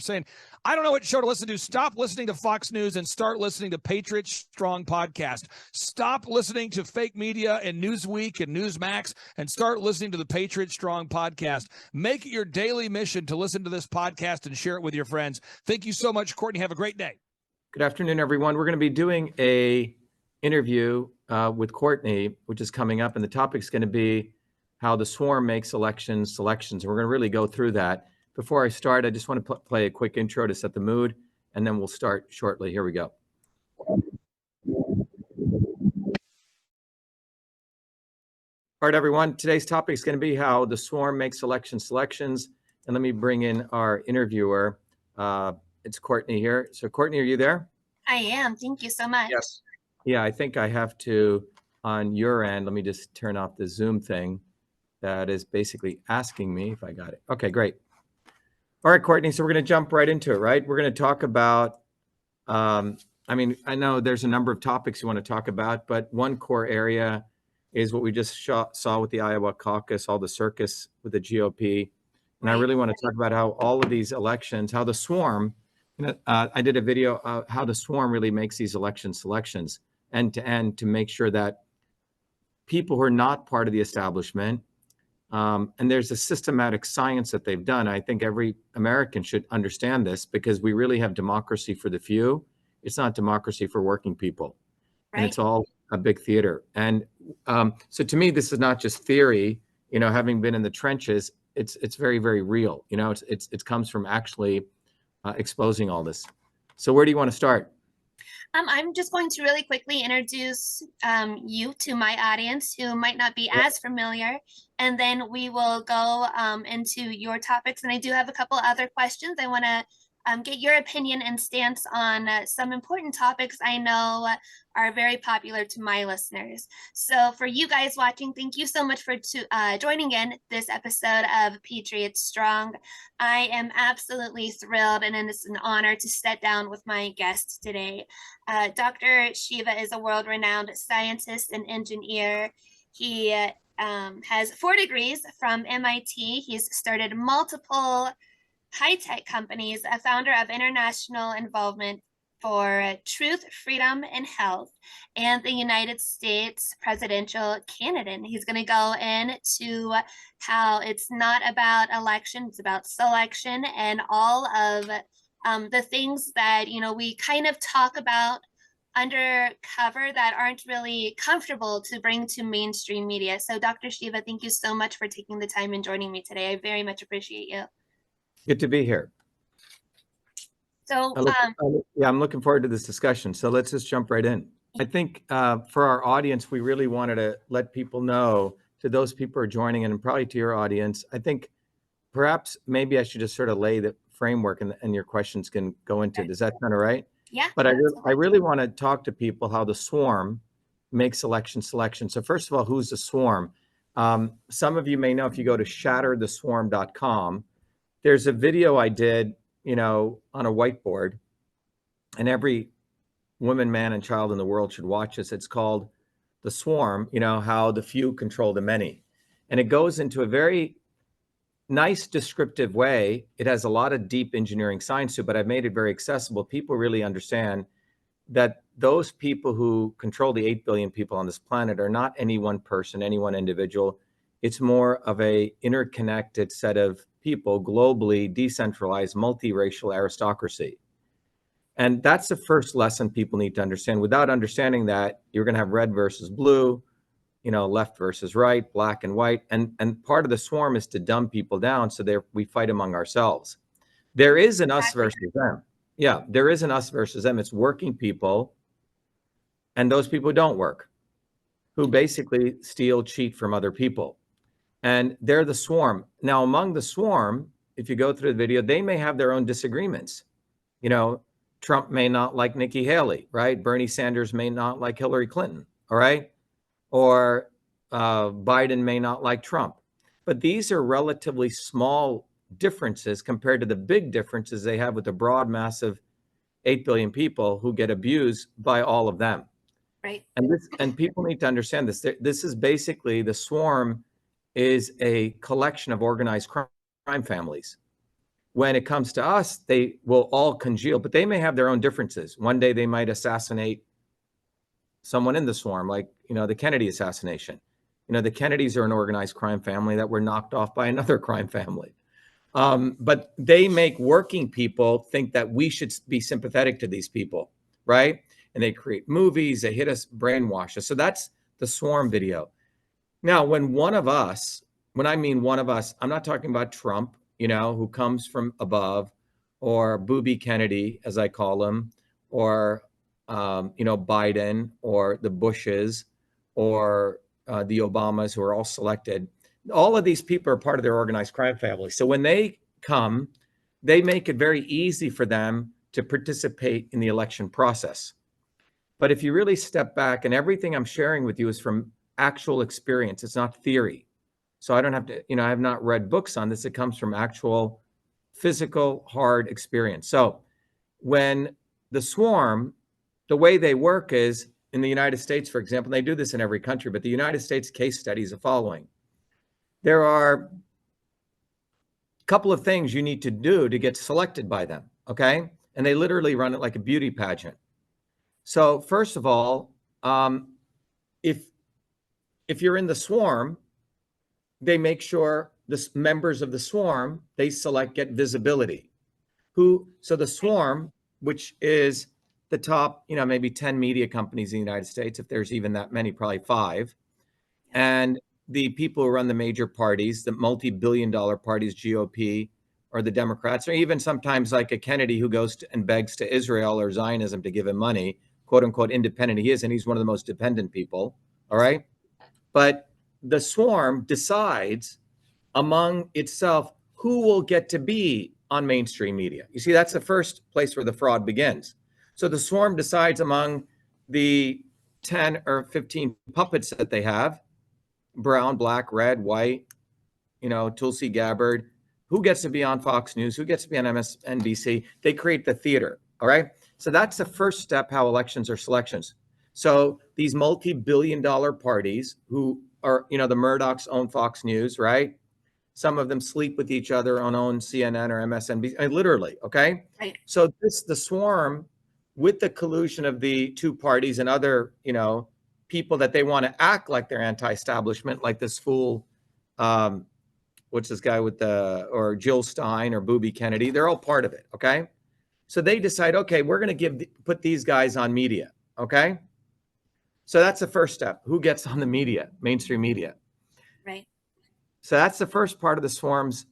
saying, I don't know what show to listen to. Stop listening to Fox News and start listening to Patriot Strong Podcast. Stop listening to fake media and Newsweek and Newsmax and start listening to the Patriot Strong Podcast. Make it your daily mission to listen to this podcast and share it with your friends. Thank you so much, Courtney. Have a great day. Good afternoon, everyone. We're going to be doing a interview with Courtney, which is coming up, and the topic's going to be how the swarm makes selections. We're going to really go through that. Before I start, I just want to play a quick intro to set the mood, and then we'll start shortly. Here we go. All right, everyone. Today's topic is going to be how the swarm makes selections. And let me bring in our interviewer. It's Courtney here. So, Courtney, are you there? I am. Thank you so much. Yes. Yeah, I think I have to, on your end, let me just turn off the Zoom thing that is basically asking me if I got it. Okay, great. All right, Courtney, so we're going to jump right into it, right? We're going to talk about, I know there's a number of topics you want to talk about, but one core area is what we just saw with the Iowa caucus, all the circus with the GOP. And I really want to talk about how all of these elections, how the swarm, I did a video of how the swarm really makes these selections end to end to make sure that people who are not part of the establishment, and there's a systematic science that they've done. I think every American should understand this because we really have democracy for the few. It's not democracy for working people. Right. And it's all a big theater. And so to me, this is not just theory, having been in the trenches, it's very, very real. It comes from actually exposing all this. So where do you want to start? I'm just going to really quickly introduce you to my audience who might not be as familiar, and then we will go into your topics. And I do have a couple other questions. I want to get your opinion and stance on some important topics I know are very popular to my listeners. So for you guys watching, thank you so much for joining in this episode of Patriot Strong. I am absolutely thrilled, and it's an honor to sit down with my guest today. Dr. Shiva is a world-renowned scientist and engineer. He has 4 degrees from MIT. He's started multiple high-tech companies, a founder of international involvement for truth, freedom, and health, and the United States presidential candidate. He's going to go into how it's not about election, it's about selection, and all of the things that, we kind of talk about undercover that aren't really comfortable to bring to mainstream media. So Dr. Shiva, thank you so much for taking the time and joining me today. I very much appreciate you. Good to be here. So, I'm looking forward to this discussion. So let's just jump right in. I think for our audience, we really wanted to let people know, to those people who are joining in, and probably to your audience, I think perhaps maybe I should just sort of lay the framework and your questions can go into. Does that sound all right? Yeah. But I really want to talk to people how the swarm makes selection. So first of all, who's the swarm? Some of you may know, if you go to shattertheswarm.com, there's a video I did, on a whiteboard, and every woman, man, and child in the world should watch this. It's called The Swarm, how the few control the many. And it goes into a very nice descriptive way. It has a lot of deep engineering science to it, but I've made it very accessible. People really understand that those people who control the 8 billion people on this planet are not any one person, any one individual. It's more of a interconnected set of people, globally decentralized, multiracial aristocracy. And that's the first lesson people need to understand. Without understanding that, you're going to have red versus blue, left versus right, black and white. And part of the swarm is to dumb people down so we fight among ourselves. There is an us versus them. Yeah, there is an us versus them. It's working people and those people who don't work, who basically steal, cheat from other people. And they're the swarm. Now, among the swarm, if you go through the video, they may have their own disagreements. Trump may not like Nikki Haley, right? Bernie Sanders may not like Hillary Clinton, all right? Or Biden may not like Trump. But these are relatively small differences compared to the big differences they have with the broad, massive 8 billion people who get abused by all of them. Right. And people need to understand this. This is basically, the swarm is a collection of organized crime families when it comes to us, they will all congeal, but they may have their own differences. One day they might assassinate someone in the swarm, like, the Kennedy assassination. The Kennedys are an organized crime family that were knocked off by another crime family. But they make working people think that we should be sympathetic to these people, right? And they create movies, they hit us, brainwash us. So that's the swarm video. Now, when I mean one of us, I'm not talking about Trump, who comes from above, or Booby Kennedy, as I call him, or, Biden, or the Bushes, or the Obamas, who are all selected. All of these people are part of their organized crime family. So when they come, they make it very easy for them to participate in the election process. But if you really step back, and everything I'm sharing with you is from actual experience, it's not theory. So I don't have to, I have not read books on this. It comes from actual physical, hard experience. So when the swarm, the way they work is, in the United States, for example, they do this in every country, but the United States case study is the following. There are a couple of things you need to do to get selected by them, okay? And they literally run it like a beauty pageant. So first of all, if you're in the swarm, they make sure the members of the swarm, they select, get visibility. So the swarm, which is the top, maybe 10 media companies in the United States, if there's even that many, probably 5. And the people who run the major parties, the multi-billion-dollar parties, GOP, or the Democrats, or even sometimes like a Kennedy who goes and begs to Israel or Zionism to give him money, quote unquote, independent he is, and he's one of the most dependent people, all right? But the swarm decides among itself who will get to be on mainstream media. You see, that's the first place where the fraud begins. So the swarm decides among the 10 or 15 puppets that they have, brown, black, red, white, Tulsi Gabbard, who gets to be on Fox News, who gets to be on MSNBC. They create the theater, all right? So that's the first step, how elections are selections. So these multi-billion-dollar parties who are, the Murdochs own Fox News, right? Some of them sleep with each other on own CNN or MSNBC, literally, okay? Right. So the swarm, with the collusion of the two parties and other, people that they want to act like they're anti-establishment, like this fool, what's this guy or Jill Stein or Booby Kennedy, they're all part of it, okay? So they decide, okay, we're going to put these guys on media, okay? So that's the first step. Who gets on the media, mainstream media? Right. So that's the first part of the swarm's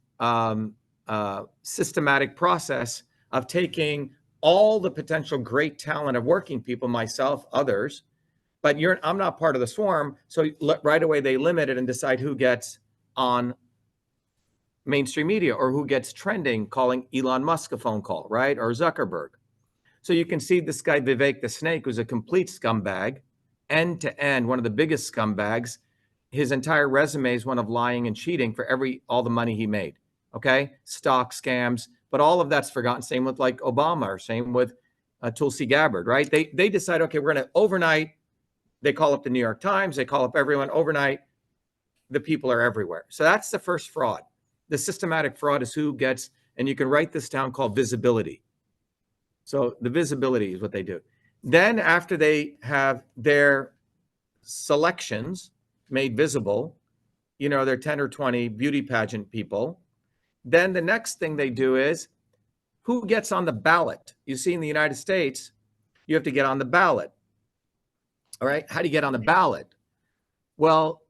systematic process of taking all the potential great talent of working people, myself, others, but I'm not part of the swarm. So right away they limit it and decide who gets on mainstream media or who gets trending, calling Elon Musk a phone call, right? Or Zuckerberg. So you can see this guy, Vivek the Snake, who's a complete scumbag, end to end, one of the biggest scumbags. His entire resume is one of lying and cheating for all the money he made, okay? Stock scams, but all of that's forgotten. Same with like Obama, or same with Tulsi Gabbard, right? They decide, okay, we're going to overnight, they call up the New York Times, they call up everyone overnight, the people are everywhere. So that's the first fraud. The systematic fraud is who gets, and you can write this down, called visibility. So the visibility is what they do. Then after they have their selections made visible, they're 10 or 20 beauty pageant people. Then the next thing they do is who gets on the ballot. You see, in the United States, you have to get on the ballot. All right. How do you get on the ballot? Well,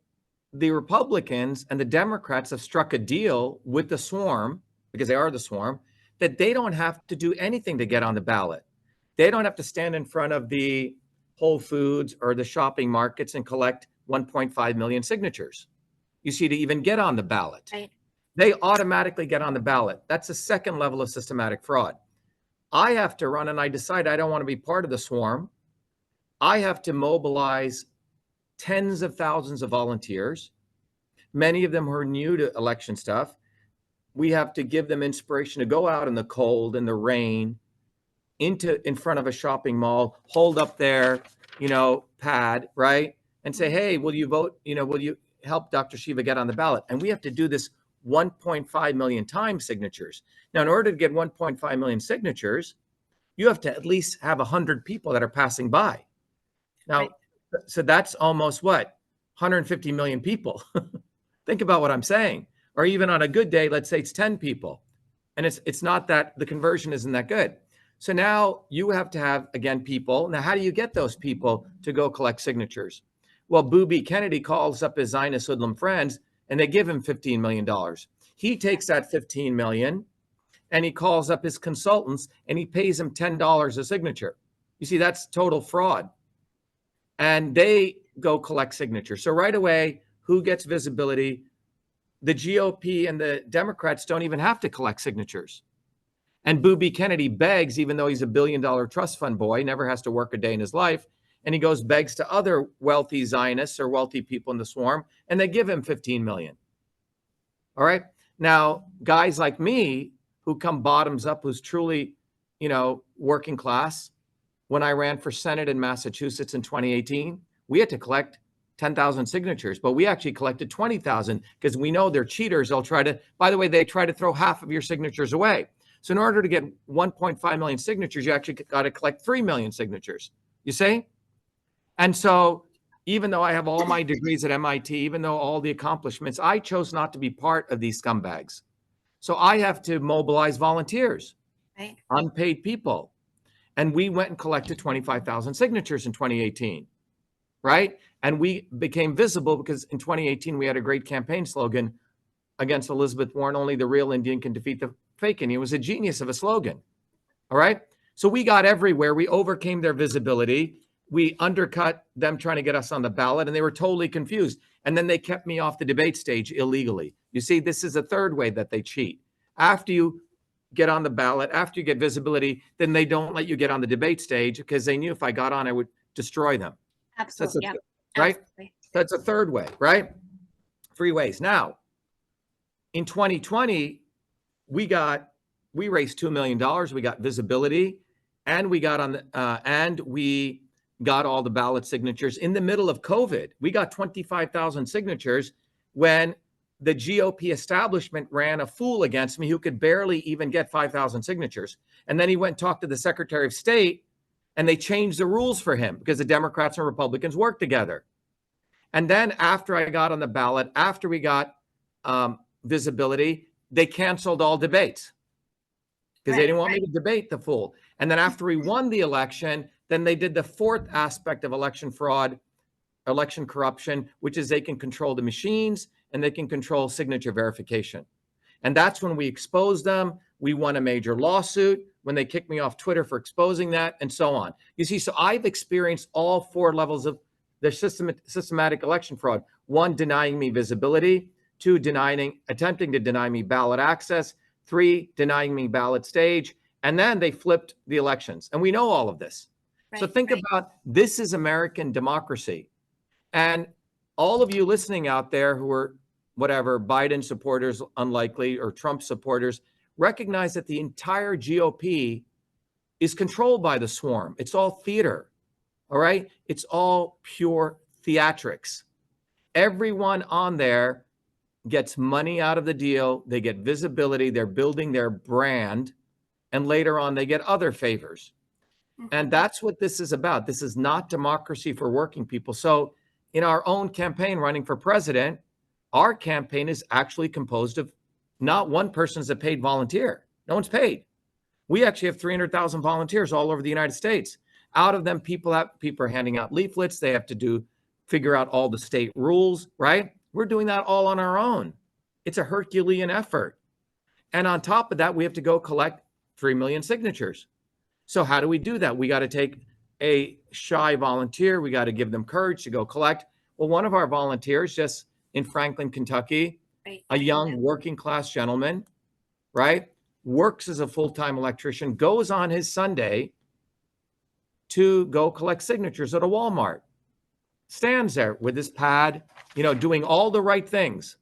the Republicans and the Democrats have struck a deal with the swarm, because they are the swarm, that they don't have to do anything to get on the ballot. They don't have to stand in front of the Whole Foods or the shopping markets and collect 1.5 million signatures, you see, to even get on the ballot. Right. They automatically get on the ballot. That's the second level of systematic fraud. I have to run and I decide I don't want to be part of the swarm. I have to mobilize tens of thousands of volunteers, many of them who are new to election stuff. We have to give them inspiration to go out in the cold and the rain, in front of a shopping mall, hold up their, pad, right? And say, hey, will you vote? Will you help Dr. Shiva get on the ballot? And we have to do this 1.5 million times signatures. Now, in order to get 1.5 million signatures, you have to at least have 100 people that are passing by. Now, Right. so that's almost what? 150 million people. Think about what I'm saying. Or even on a good day, let's say it's 10 people. And it's not that the conversion isn't that good. So now you have to have, again, people. Now, how do you get those people to go collect signatures? Well, Booby Kennedy calls up his Zionist hoodlum friends and they give him $15 million. He takes that $15 million and he calls up his consultants and he pays them $10 a signature. You see, that's total fraud. And they go collect signatures. So right away, who gets visibility? The GOP and the Democrats don't even have to collect signatures. And Booby Kennedy begs, even though he's a $1 billion trust fund boy, never has to work a day in his life. And he goes, begs to other wealthy Zionists or wealthy people in the swarm, and they give him 15 million. All right. Now, guys like me who come bottoms up, who's truly, working class, when I ran for Senate in Massachusetts in 2018, we had to collect 10,000 signatures, but we actually collected 20,000 because we know they're cheaters. They'll try to, by the way, they try to throw half of your signatures away. So in order to get 1.5 million signatures, you actually got to collect 3 million signatures, you see? And so even though I have all my degrees at MIT, even though all the accomplishments, I chose not to be part of these scumbags. So I have to mobilize volunteers, Right. unpaid people. And we went and collected 25,000 signatures in 2018, right? And we became visible because in 2018, we had a great campaign slogan against Elizabeth Warren, only the real Indian can defeat the fake Indian. It was a genius of a slogan, all right? So we got everywhere. We overcame their visibility. We undercut them trying to get us on the ballot, and they were totally confused. And then they kept me off the debate stage illegally. You see, this is a third way that they cheat. After you get on the ballot, after you get visibility, then they don't let you get on the debate stage because they knew if I got on, I would destroy them. Absolutely. Yeah. Right? Absolutely. That's a third way, right? 3 ways. Now, in 2020, we raised $2 million. We got visibility, and we got on the and we got all the ballot signatures in the middle of COVID. We got 25,000 signatures when the GOP establishment ran a fool against me who could barely even get 5,000 signatures. And then he went and talked to the Secretary of State, and they changed the rules for him because the Democrats and Republicans worked together. And then after I got on the ballot, after we got visibility, they canceled all debates because they didn't want me to debate the fool. And then after we won the election, then they did the fourth aspect of election fraud, election corruption, which is they can control the machines and they can control signature verification. And that's when we exposed them. We won a major lawsuit when they kicked me off Twitter for exposing that, and so on. You see, so I've experienced all 4 levels of the systematic election fraud. 1, denying me visibility. 2, attempting to deny me ballot access. 3, denying me ballot stage. And then they flipped the elections. And we know all of this. So think about, this is American democracy. And all of you listening out there who are whatever, Biden supporters, unlikely, or Trump supporters, recognize that the entire GOP is controlled by the swarm. It's all theater, all right? It's all pure theatrics. Everyone on there gets money out of the deal. They get visibility. They're building their brand. And later on, they get other favors. And that's what this is about. This is not democracy for working people. So in our own campaign running for president, our campaign is actually composed of not one person is a paid volunteer. No one's paid. We actually have 300,000 volunteers all over the United States. Out of them, people are handing out leaflets. They have to figure out all the state rules, right? We're doing that all on our own. It's a Herculean effort. And on top of that, we have to go collect 3 million signatures. So how do we do that? We got to take a shy volunteer. We got to give them courage to go collect. Well, one of our volunteers just in Franklin, Kentucky, a young working class gentleman, right, works as a full-time electrician, goes on his Sunday to go collect signatures at a Walmart, stands there with his pad, doing all the right things,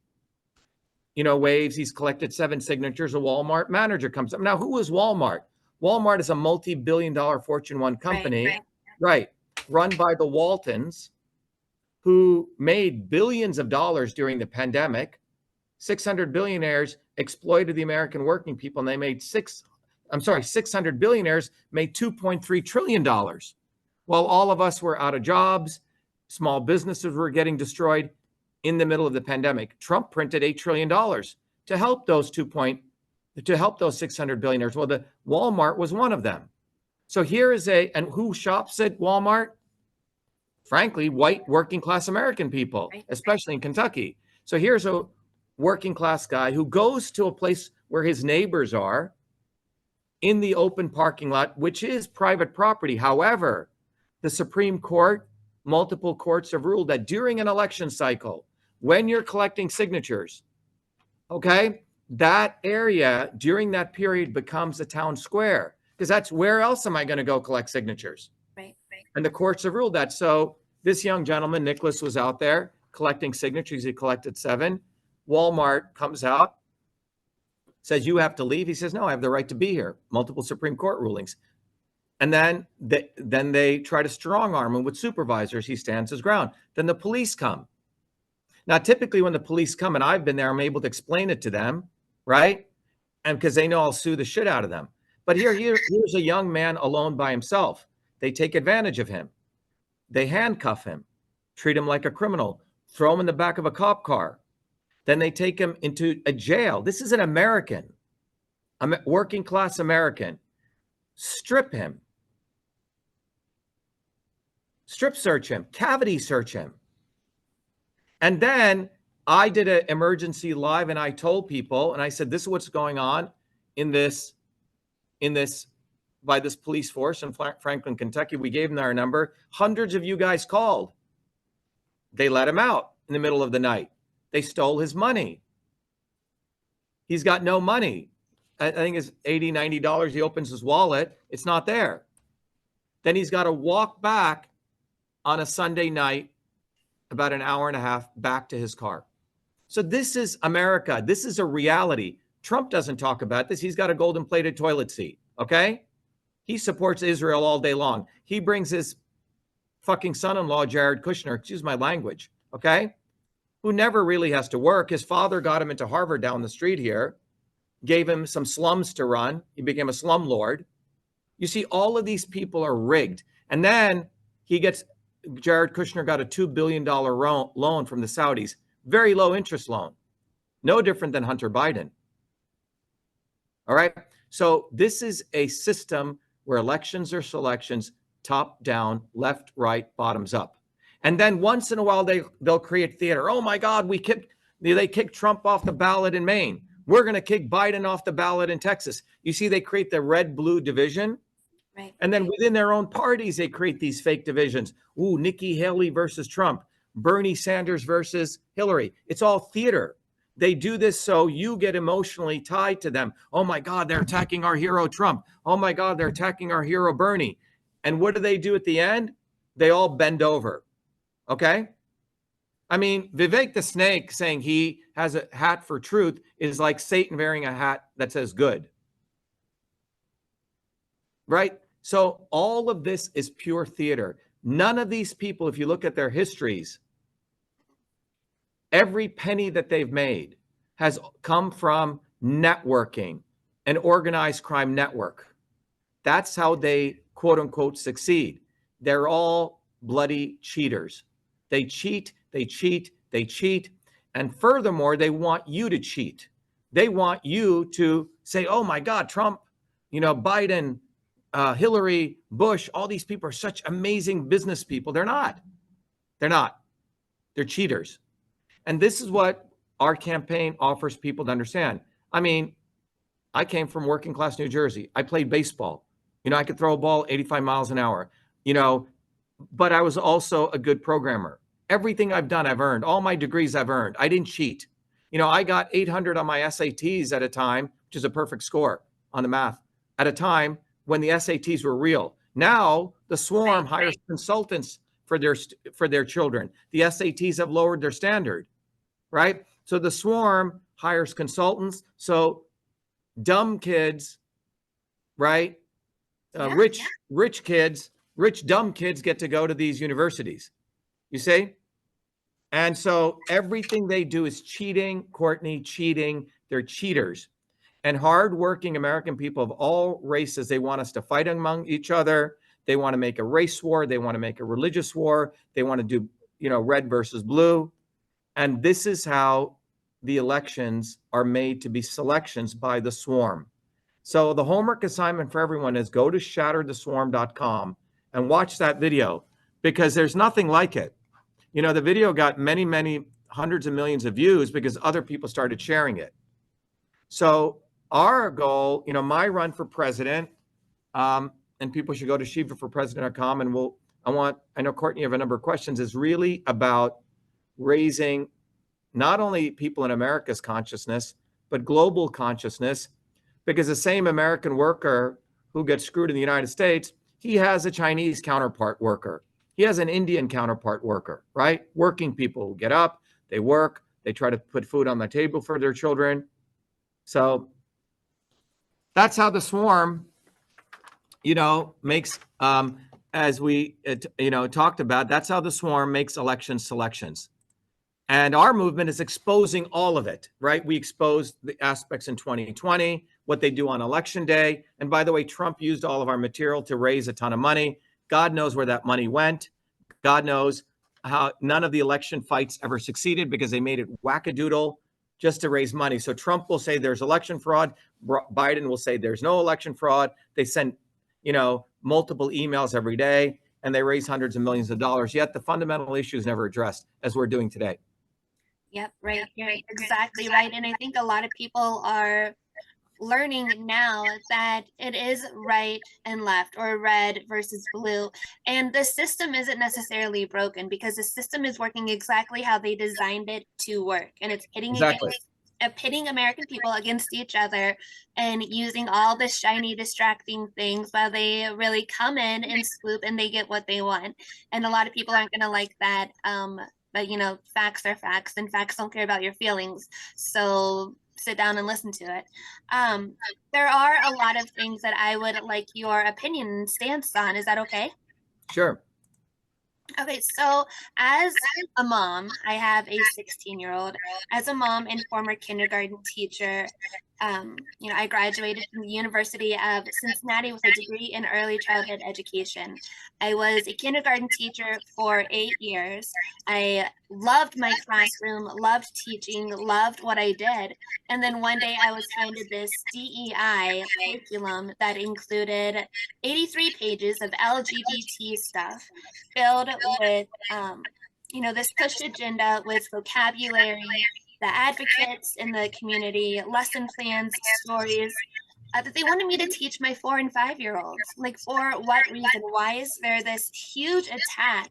waves. He's collected 7 signatures. A Walmart manager comes up. Now, who is Walmart? Walmart is a multi-billion-dollar Fortune 1 company, right, run by the Waltons, who made billions of dollars during the pandemic, 600 billionaires exploited the American working people, and they made 600 billionaires made $2.3 trillion. While all of us were out of jobs, small businesses were getting destroyed in the middle of the pandemic. Trump printed $8 trillion to help those 600 billionaires. Well, the Walmart was one of them. So here is and who shops at Walmart? Frankly, white working class American people, especially in Kentucky. So here's a working class guy who goes to a place where his neighbors are in the open parking lot, which is private property. However, the Supreme Court, multiple courts have ruled that during an election cycle, when you're collecting signatures, okay, that area during that period becomes a town square, because that's where else am I going to go collect signatures? Right. And the courts have ruled that. So this young gentleman, Nicholas, was out there collecting signatures. He collected 7. Walmart comes out, says, you have to leave. He says, no, I have the right to be here. Multiple Supreme Court rulings. And then they try to strong arm him with supervisors. He stands his ground. Then the police come. Now, typically when the police come, and I've been there, I'm able to explain it to them, right? And because they know I'll sue the shit out of them. But here's a young man alone by himself. They take advantage of him. They handcuff him, treat him like a criminal, throw him in the back of a cop car. Then they take him into a jail. This is an American, a working class American. Strip him. Strip search him, cavity search him. And then I did an emergency live, and I told people, and I said, this is what's going on by this police force in Franklin, Kentucky. We gave them our number. Hundreds of you guys called. They let him out in the middle of the night. They stole his money. He's got no money. I think it's $80, $90. He opens his wallet. It's not there. Then he's got to walk back on a Sunday night, about an hour and a half, back to his car. So this is America. This is a reality. Trump doesn't talk about this. He's got a golden plated toilet seat. Okay. He supports Israel all day long. He brings his fucking son-in-law, Jared Kushner, excuse my language. Okay. Who never really has to work. His father got him into Harvard down the street here, gave him some slums to run. He became a slum lord. You see, all of these people are rigged. And then Jared Kushner got a $2 billion loan from the Saudis, very low interest loan, no different than Hunter Biden. All right. So this is a system where elections are selections, top down, left, right, bottoms up. And then once in a while, they'll create theater. Oh my God, they kicked Trump off the ballot in Maine. We're going to kick Biden off the ballot in Texas. You see, they create the red-blue division. Right. And then within their own parties, they create these fake divisions. Ooh, Nikki Haley versus Trump, Bernie Sanders versus Hillary. It's all theater. They do this so you get emotionally tied to them. Oh my God, they're attacking our hero Trump. Oh my God, they're attacking our hero Bernie. And what do they do at the end? They all bend over. Okay? I mean, Vivek the Snake saying he has a hat for truth is like Satan wearing a hat that says good. Right? So all of this is pure theater. None of these people, if you look at their histories, every penny that they've made has come from networking, an organized crime network. That's how they, quote unquote, succeed. They're all bloody cheaters. They cheat, they cheat, they cheat. And furthermore, they want you to cheat. They want you to say, oh my God, Trump, Biden, Hillary, Bush, all these people are such amazing business people. They're not. They're not. They're cheaters. And this is what our campaign offers people to understand. I mean, I came from working class New Jersey. I played baseball. I could throw a ball 85 miles an hour, but I was also a good programmer. Everything I've done, I've earned. All my degrees I've earned. I didn't cheat. I got 800 on my SATs at a time, which is a perfect score on the math, at a time when the SATs were real. Now the swarm hires consultants for their children. The SATs have lowered their standard, right? So the swarm hires consultants. So dumb kids, right? Rich dumb kids get to go to these universities. You see? And so everything they do is cheating, Courtney, cheating. They're cheaters. And hardworking American people of all races, they want us to fight among each other. They want to make a race war. They want to make a religious war. They want to do, red versus blue. And this is how the elections are made to be selections by the swarm. So the homework assignment for everyone is go to shattertheswarm.com and watch that video, because there's nothing like it. The video got many, many hundreds of millions of views because other people started sharing it. So our goal, my run for president, and people should go to shivaforpresident.com, and I know Courtney, you have a number of questions, is really about raising not only people in America's consciousness, but global consciousness, because the same American worker who gets screwed in the United States, he has a Chinese counterpart worker. He has an Indian counterpart worker, right? Working people who get up, they work, they try to put food on the table for their children. So that's how the swarm, makes, as we, talked about, that's how the swarm makes selections. And our movement is exposing all of it, right? We exposed the aspects in 2020, what they do on election day. And by the way, Trump used all of our material to raise a ton of money. God knows where that money went. God knows how none of the election fights ever succeeded because they made it wackadoodle just to raise money. So Trump will say there's election fraud. Biden will say there's no election fraud. They send, multiple emails every day, and they raise hundreds of millions of dollars. Yet the fundamental issue is never addressed, as we're doing today. Yep, right. You're exactly right. And I think a lot of people are learning now that it is right and left, or red versus blue. And the system isn't necessarily broken, because the system is working exactly how they designed it to work. And it's pitting American people against each other and using all the shiny, distracting things while they really come in and swoop and they get what they want. And a lot of people aren't going to like that. But facts are facts, and facts don't care about your feelings. So sit down and listen to it. There are a lot of things that I would like your opinion and stance on. Is that okay? Sure. Okay, so as a mom, I have a 16-year-old. As a mom and former kindergarten teacher, I graduated from the University of Cincinnati with a degree in early childhood education. I was a kindergarten teacher for 8 years. I loved my classroom, loved teaching, loved what I did. And then one day I was handed this DEI curriculum that included 83 pages of LGBT stuff filled with, this push agenda with vocabulary, the advocates in the community, lesson plans, stories that they wanted me to teach my 4 and 5-year-olds. Like, for what reason? Why is there this huge attack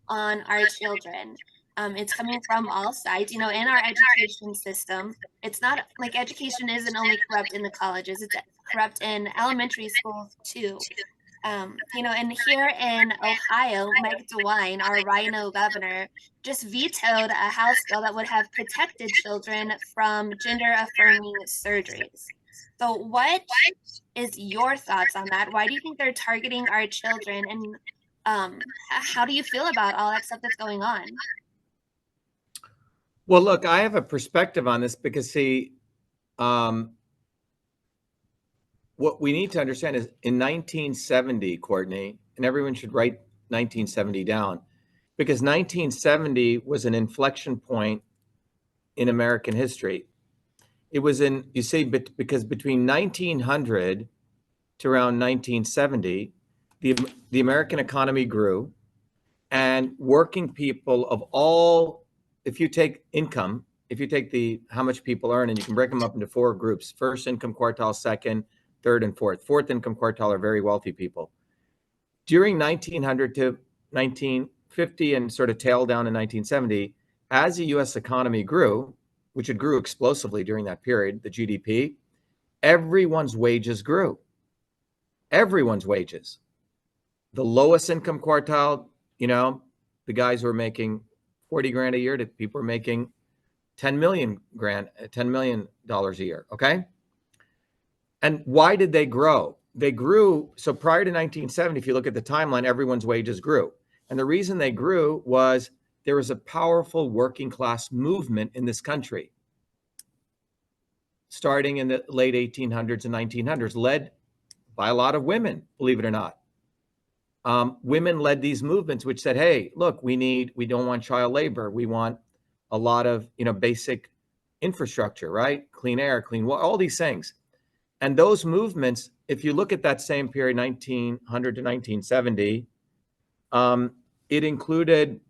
on our children? It's coming from all sides, in our education system. It's not like education isn't only corrupt in the colleges, it's corrupt in elementary schools too. And here in Ohio, Mike DeWine, our Rhino governor, just vetoed a House bill that would have protected children from gender-affirming surgeries. So what is your thoughts on that? Why do you think they're targeting our children? And how do you feel about all that stuff that's going on? Well, look, I have a perspective on this because, what we need to understand is in 1970, Courtney, and everyone should write 1970 down, because 1970 was an inflection point in American history. It was because between 1900 to around 1970, the American economy grew, and working people of all, if you take income, if you take how much people earn, and you can break them up into 4 groups: first income quartile, second, third, and fourth. Fourth income quartile are very wealthy people. During 1900 to 1950 and sort of tailed down in 1970, as the U.S. economy grew, which it grew explosively during that period, the GDP, everyone's wages grew. Everyone's wages. The lowest income quartile, the guys who are making 40 grand a year, to people who are making $10 million a year, okay? And why did they grow? They grew, so prior to 1970, if you look at the timeline, everyone's wages grew. And the reason they grew was there was a powerful working class movement in this country, starting in the late 1800s and 1900s, led by a lot of women, believe it or not. Women led these movements, which said, hey, look, we don't want child labor. We want a lot of, basic infrastructure, right? Clean air, clean water, all these things. And those movements, if you look at that same period, 1900 to 1970, it included,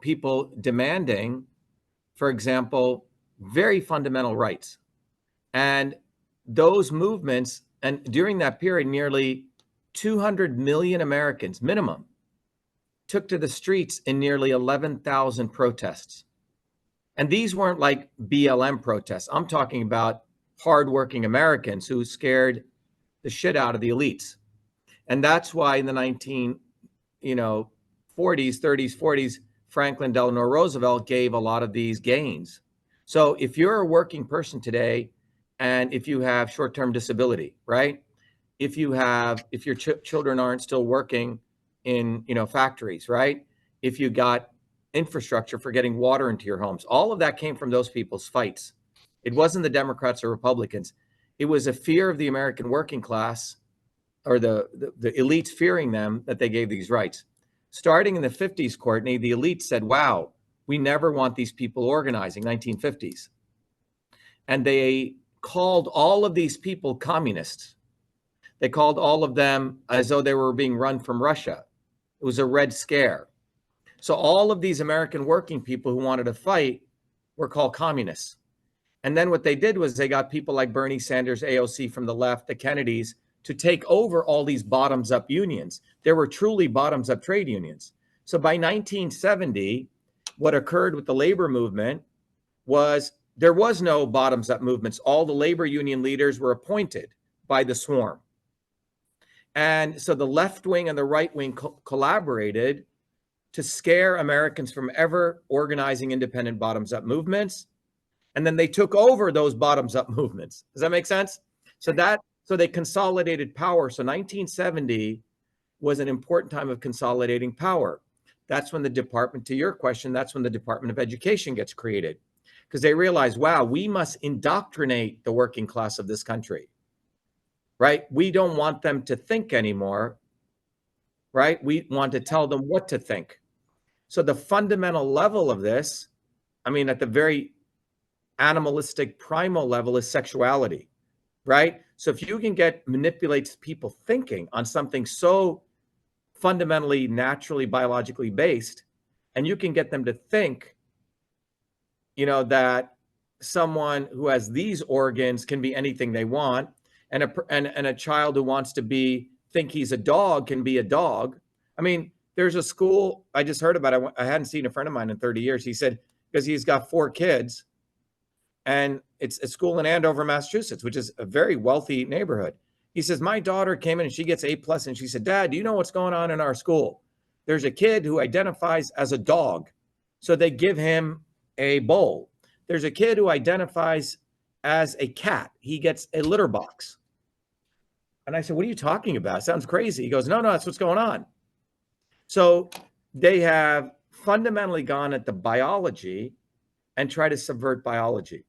people demanding, for example, very fundamental rights. And those movements, and during that period, nearly 200 million Americans, minimum, took to the streets in nearly 11,000 protests. And these weren't like BLM protests. I'm talking about hardworking Americans who scared the shit out of the elites. And that's why in the 40s, 30s, 40s, Franklin Delano Roosevelt gave a lot of these gains. So if you're a working person today, and if you have short-term disability, right? If your children aren't still working in, factories, right? If you got infrastructure for getting water into your homes, all of that came from those people's fights. It wasn't the Democrats or Republicans. It was a fear of the American working class, or the elites fearing them, that they gave these rights. Starting in the 50s, Courtney, the elites said, wow, we never want these people organizing, 1950s. And they called all of these people communists. They called all of them as though they were being run from Russia. It was a Red Scare. So all of these American working people who wanted to fight were called communists. And then what they did was they got people like Bernie Sanders, AOC from the left, the Kennedys, to take over all these bottoms-up unions. There were truly bottoms-up trade unions. So by 1970, what occurred with the labor movement was there was no bottoms-up movements. All the labor union leaders were appointed by the swarm. And so the left wing and the right wing collaborated to scare Americans from ever organizing independent bottoms-up movements. And then they took over those bottoms-up movements. Does that make sense? So they consolidated power. So 1970 was an important time of consolidating power. That's when to your question, that's when the Department of Education gets created. Because they realized, wow, we must indoctrinate the working class of this country, right? We don't want them to think anymore, right? We want to tell them what to think. So the fundamental level of this, at the very animalistic primal level, is sexuality, right? So if you can manipulate people thinking on something so fundamentally, naturally, biologically based, and you can get them to think, that someone who has these organs can be anything they want, and a child who wants to think he's a dog can be a dog. There's a school I just heard about. I hadn't seen a friend of mine in 30 years. He said, because he's got 4 kids, and it's a school in Andover, Massachusetts, which is a very wealthy neighborhood. He says, my daughter came in and she gets A+, and she said, Dad, do you know what's going on in our school? There's a kid who identifies as a dog, so they give him a bowl. There's a kid who identifies as a cat. He gets a litter box. And I said, what are you talking about? It sounds crazy. He goes, no, that's what's going on. So they have fundamentally gone at the biology and try to subvert biology.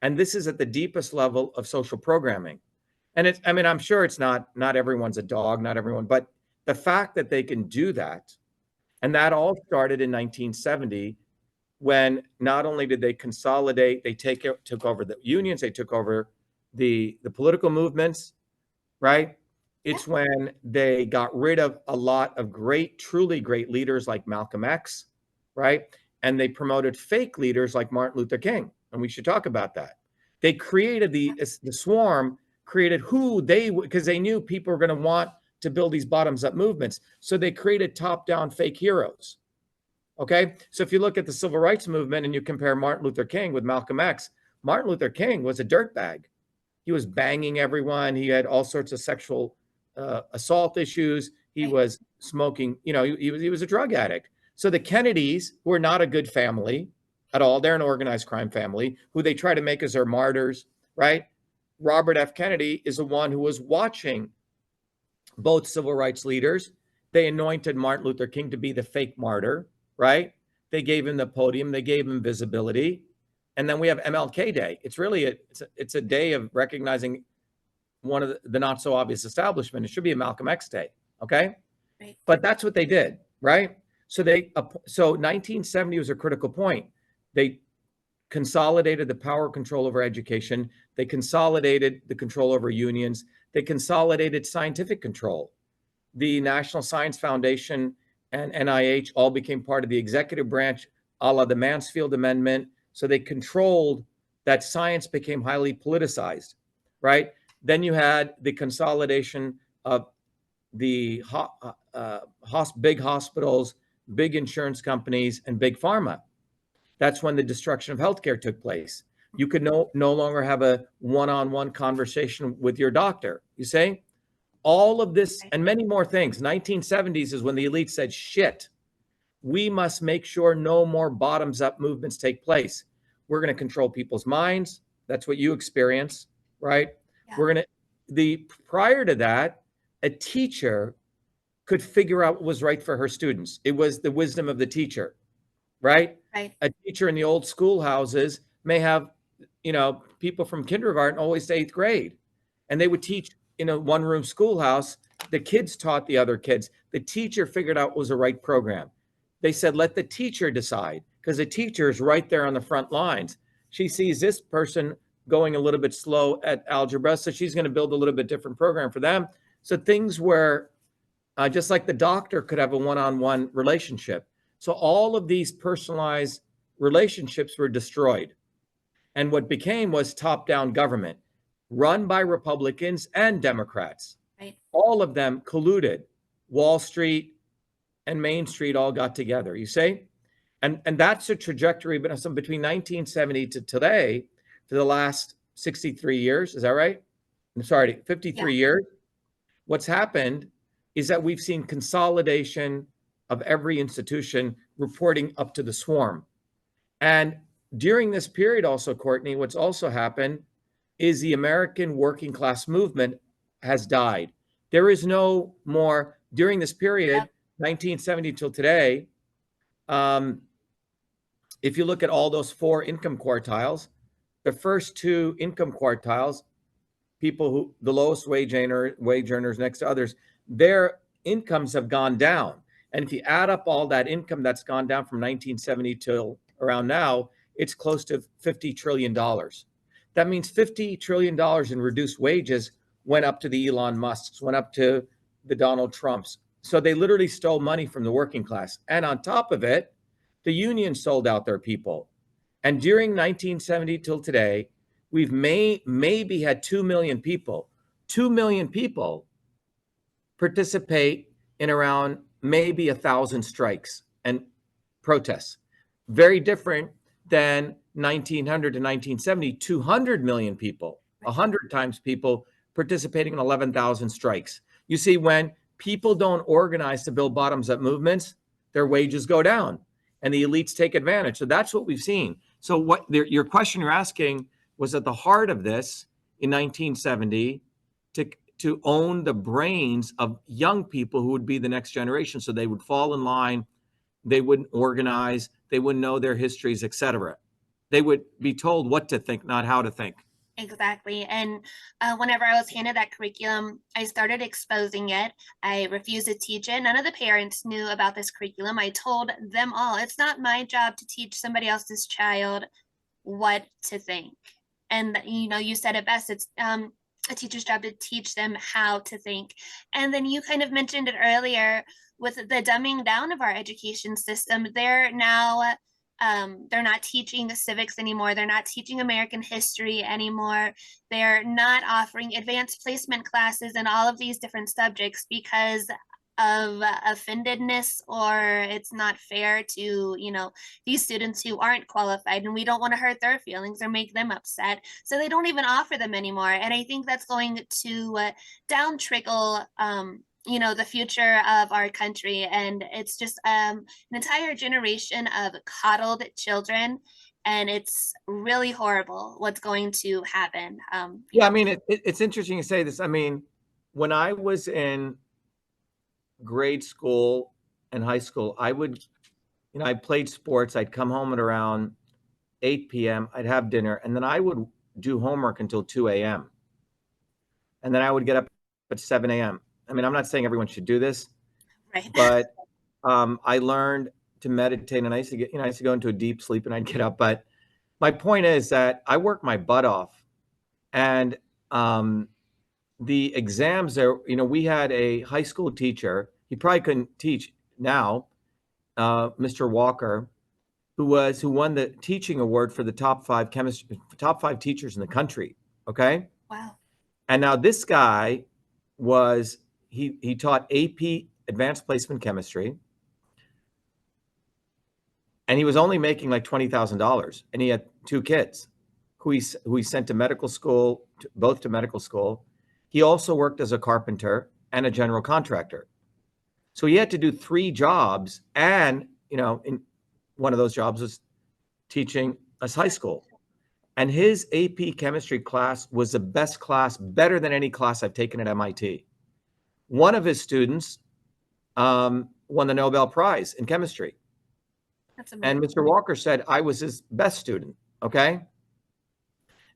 And this is at the deepest level of social programming. And I'm sure it's not everyone's a dog, not everyone, but the fact that they can do that, and that all started in 1970, when not only did they consolidate, they took over the unions, they took over the political movements, right? It's when they got rid of a lot of truly great leaders like Malcolm X, right? And they promoted fake leaders like Martin Luther King. And we should talk about that. They created the swarm, created because they knew people were going to want to build these bottoms-up movements. So they created top-down fake heroes. Okay, so if you look at the civil rights movement and you compare Martin Luther King with Malcolm X, Martin Luther King was a dirtbag. He was banging everyone. He had all sorts of sexual assault issues. He was smoking, he was a drug addict. So the Kennedys, who are not a good family at all, they're an organized crime family, who they try to make as their martyrs, right? Robert F. Kennedy is the one who was watching both civil rights leaders. They anointed Martin Luther King to be the fake martyr. right? They gave him the podium, they gave him visibility. And then we have MLK Day. It's really it's a day of recognizing one of the not so obvious establishment. It should be a Malcolm X Day, okay? Right. But that's what they did, right? So 1970 was a critical point. They consolidated the power control over education. They consolidated the control over unions. They consolidated scientific control. The National Science Foundation and NIH all became part of the executive branch, a la the Mansfield Amendment. So they controlled that science became highly politicized, right? Then you had the consolidation of the big hospitals, big insurance companies, and big pharma. That's when the destruction of healthcare took place. You could no longer have a one-on-one conversation with your doctor. You say all of this and many more things. 1970s is when the elite said, shit, we must make sure no more bottoms-up movements take place. We're going to control people's minds. That's what you experience, right? Yeah. Prior to that, a teacher could figure out what was right for her students. It was the wisdom of the teacher, right? Right. A teacher in the old schoolhouses may have, people from kindergarten always to 8th grade, and they would teach in a one-room schoolhouse. The kids taught the other kids. The teacher figured out what was the right program. They said, let the teacher decide, because the teacher is right there on the front lines. She sees this person going a little bit slow at algebra, so she's going to build a little bit different program for them. So things were just like the doctor could have a one-on-one relationship. So all of these personalized relationships were destroyed. And what became was top-down government run by Republicans and Democrats. Right. All of them colluded. Wall Street and Main Street all got together, you see? And that's a trajectory between 1970 to today for the last 63 years. Is that right? I'm sorry, 53 years. What's happened is that we've seen consolidation of every institution reporting up to the swarm. And during this period also, Courtney, what's also happened is the American working class movement has died. There is no more, during this period, 1970 till today, if you look at all those 4 income quartiles, the first 2 income quartiles, people who, the lowest wage earners next to others, their incomes have gone down. And if you add up all that income that's gone down from 1970 till around now, it's close to $50 trillion. That means $50 trillion in reduced wages went up to the Elon Musks, went up to the Donald Trumps. So they literally stole money from the working class. And on top of it, the union sold out their people. And during 1970 till today, we've maybe had 2 million people. 2 million people participate in around maybe 1,000 strikes and protests. Very different than 1900 to 1970, 200 million people, 100 times people participating in 11,000 strikes. You see, when people don't organize to build bottoms-up movements, their wages go down and the elites take advantage. So that's what we've seen. So what your question you're asking was at the heart of this in 1970 to own the brains of young people who would be the next generation. So they would fall in line, they wouldn't organize, they wouldn't know their histories, etc. They would be told what to think, not how to think. Exactly. And whenever I was handed that curriculum, I started exposing it. I refused to teach it. None of the parents knew about this curriculum. I told them all, it's not my job to teach somebody else's child what to think. And, you said it best. It's a teacher's job to teach them how to think. And then you kind of mentioned it earlier with the dumbing down of our education system. They're now they're not teaching civics anymore. They're not teaching American history anymore. They're not offering advanced placement classes in all of these different subjects because of offendedness, or it's not fair to, these students who aren't qualified, and we don't want to hurt their feelings or make them upset. So they don't even offer them anymore. And I think that's going to down trickle the future of our country. And it's just an entire generation of coddled children. And it's really horrible what's going to happen. Yeah, I mean, it's interesting you say this. I mean, when I was in grade school and high school, I would I played sports. I'd come home at around 8 p.m. I'd have dinner, and then I would do homework until 2 a.m. And then I would get up at 7 a.m. I mean, I'm not saying everyone should do this, Right. but I learned to meditate, and I used to I used to go into a deep sleep, and I'd get up. But my point is that I worked my butt off, and the exams there, we had a high school teacher. He probably couldn't teach now, Mr. Walker, who won the teaching award for the top 5 teachers in the country. Okay. Wow. And now this guy he taught AP advanced placement chemistry, and he was only making like $20,000, and he had 2 kids who he sent to medical school, both to medical school. He also worked as a carpenter and a general contractor. So he had to do 3 jobs, and in one of those jobs was teaching us high school. And his AP chemistry class was the best class, better than any class I've taken at MIT. One of his students won the Nobel Prize in chemistry. That's amazing. And Mr. Walker said, I was his best student, okay?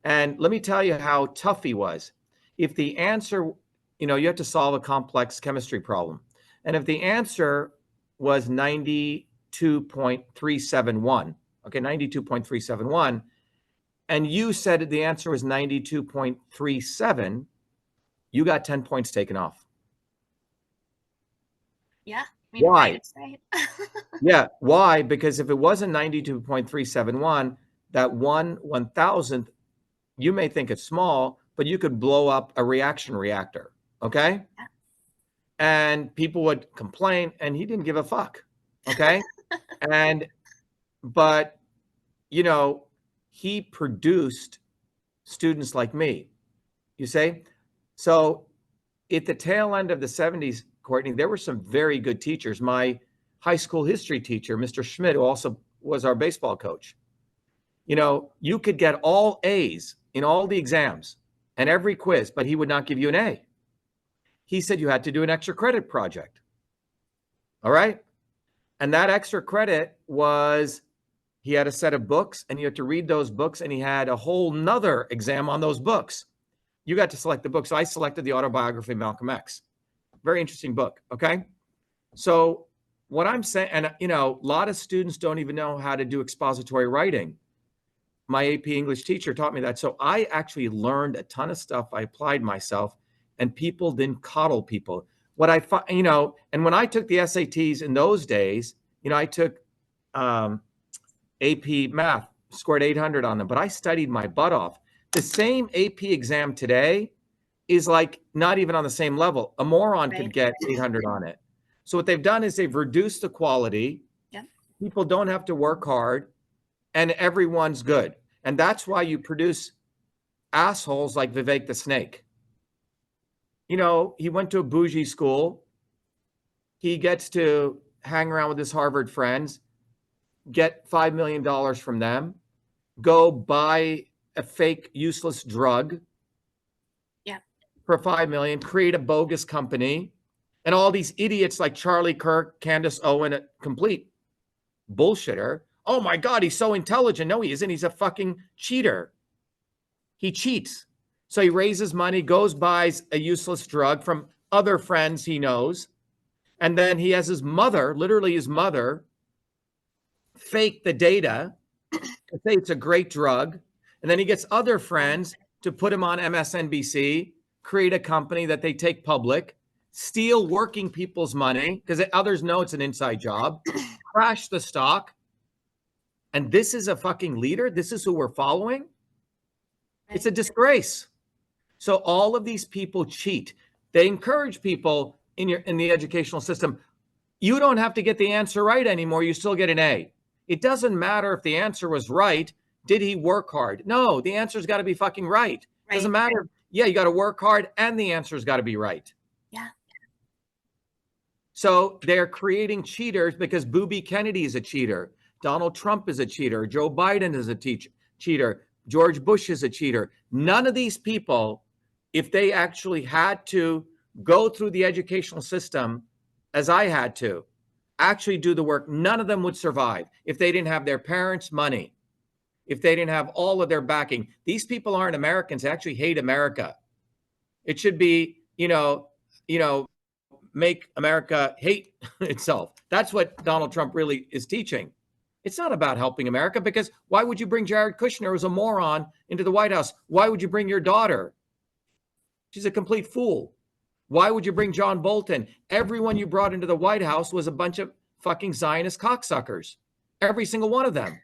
And let me tell you how tough he was. If the answer, you have to solve a complex chemistry problem. And if the answer was 92.371, okay, 92.371, and you said the answer was 92.37, you got 10 points taken off. Yeah. I mean, Why? Right. Yeah. Why? Because if it wasn't 92.371, that 1/1000th, you may think it's small, but you could blow up a reaction reactor. Okay. Yeah. And people would complain, and he didn't give a fuck. Okay. But he produced students like me, you say? So at the tail end of the 70s, Courtney, there were some very good teachers. My high school history teacher, Mr. Schmidt, who also was our baseball coach, you could get all A's in all the exams and every quiz, but he would not give you an A. He said you had to do an extra credit project. All right. And that extra credit was, he had a set of books, and you had to read those books, and he had a whole nother exam on those books. You got to select the book. So I selected the autobiography of Malcolm X. Very interesting book. Okay. So what I'm saying, and a lot of students don't even know how to do expository writing. My AP English teacher taught me that. So I actually learned a ton of stuff. I applied myself, and people didn't coddle people. What I find, and when I took the SATs in those days, I took AP math, scored 800 on them, but I studied my butt off. The same AP exam today is like not even on the same level. A moron could get 800 on it. So what they've done is they've reduced the quality. Yeah. People don't have to work hard, and everyone's good. And that's why you produce assholes like Vivek the Snake. He went to a bougie school. He gets to hang around with his Harvard friends, get $5 million from them, go buy a fake useless drug for $5 million, create a bogus company, and all these idiots like Charlie Kirk, Candace Owen, a complete bullshitter. Oh my God, he's so intelligent. No, he isn't. He's a fucking cheater. He cheats. So he raises money, goes, buys a useless drug from other friends he knows, and then he has his mother, literally his mother, fake the data to say it's a great drug. And then he gets other friends to put him on MSNBC, create a company that they take public, steal working people's money because others know it's an inside job, crash the stock. And this is a fucking leader. This is who we're following. It's a disgrace. So all of these people cheat. They encourage people in the educational system. You don't have to get the answer right anymore. You still get an A. It doesn't matter if the answer was right. Did he work hard? No, the answer's got to be fucking right. Doesn't matter. Yeah, you got to work hard, and the answer's got to be right. Yeah. So they're creating cheaters because Booby Kennedy is a cheater. Donald Trump is a cheater. Joe Biden is a cheater. George Bush is a cheater. None of these people, if they actually had to go through the educational system as I had to, actually do the work, none of them would survive if they didn't have their parents' money, if they didn't have all of their backing. These people aren't Americans. They actually hate America. It should be, make America hate itself. That's what Donald Trump really is teaching. It's not about helping America, because why would you bring Jared Kushner, who's a moron, into the White House? Why would you bring your daughter? She's a complete fool. Why would you bring John Bolton? Everyone you brought into the White House was a bunch of fucking Zionist cocksuckers. Every single one of them.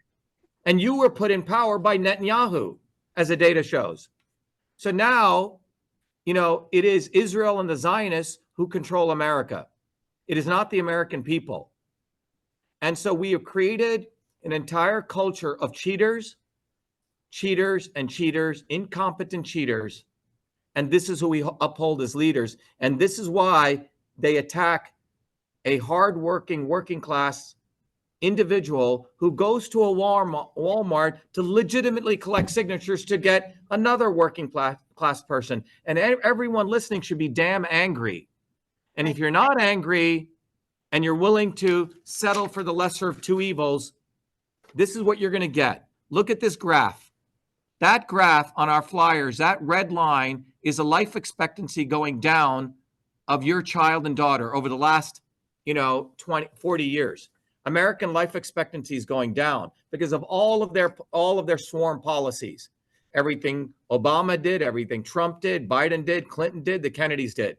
And you were put in power by Netanyahu, as the data shows. So now, it is Israel and the Zionists who control America. It is not the American people. And so we have created an entire culture of cheaters, incompetent cheaters. And this is who we uphold as leaders. And this is why they attack a hardworking, working class individual who goes to a Walmart to legitimately collect signatures to get another working class person. And everyone listening should be damn angry. And if you're not angry and you're willing to settle for the lesser of two evils, this is what you're going to get. Look at this graph. That graph on our flyers, that red line is a life expectancy going down of your child and daughter over the last, 40 years. American life expectancy is going down because of all of their swarm policies. Everything Obama did, everything Trump did, Biden did, Clinton did, the Kennedys did.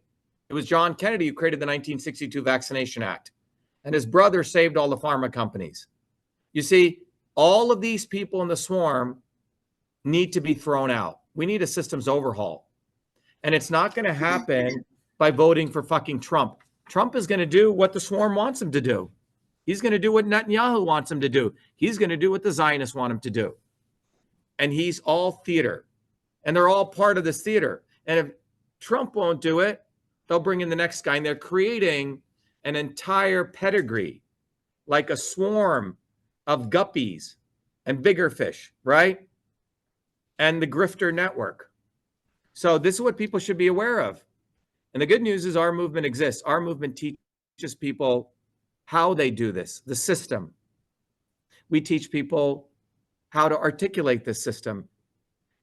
It was John Kennedy who created the 1962 Vaccination Act, and his brother saved all the pharma companies. You see, all of these people in the swarm need to be thrown out. We need a systems overhaul. And it's not going to happen by voting for fucking Trump. Trump is going to do what the swarm wants him to do. He's going to do what Netanyahu wants him to do. He's going to do what the Zionists want him to do. And he's all theater. And they're all part of this theater. And if Trump won't do it, they'll bring in the next guy. And they're creating an entire pedigree, like a swarm of guppies and bigger fish, right? And the grifter network. So this is what people should be aware of. And the good news is our movement exists. Our movement teaches people how they do this, the system. We teach people how to articulate this system.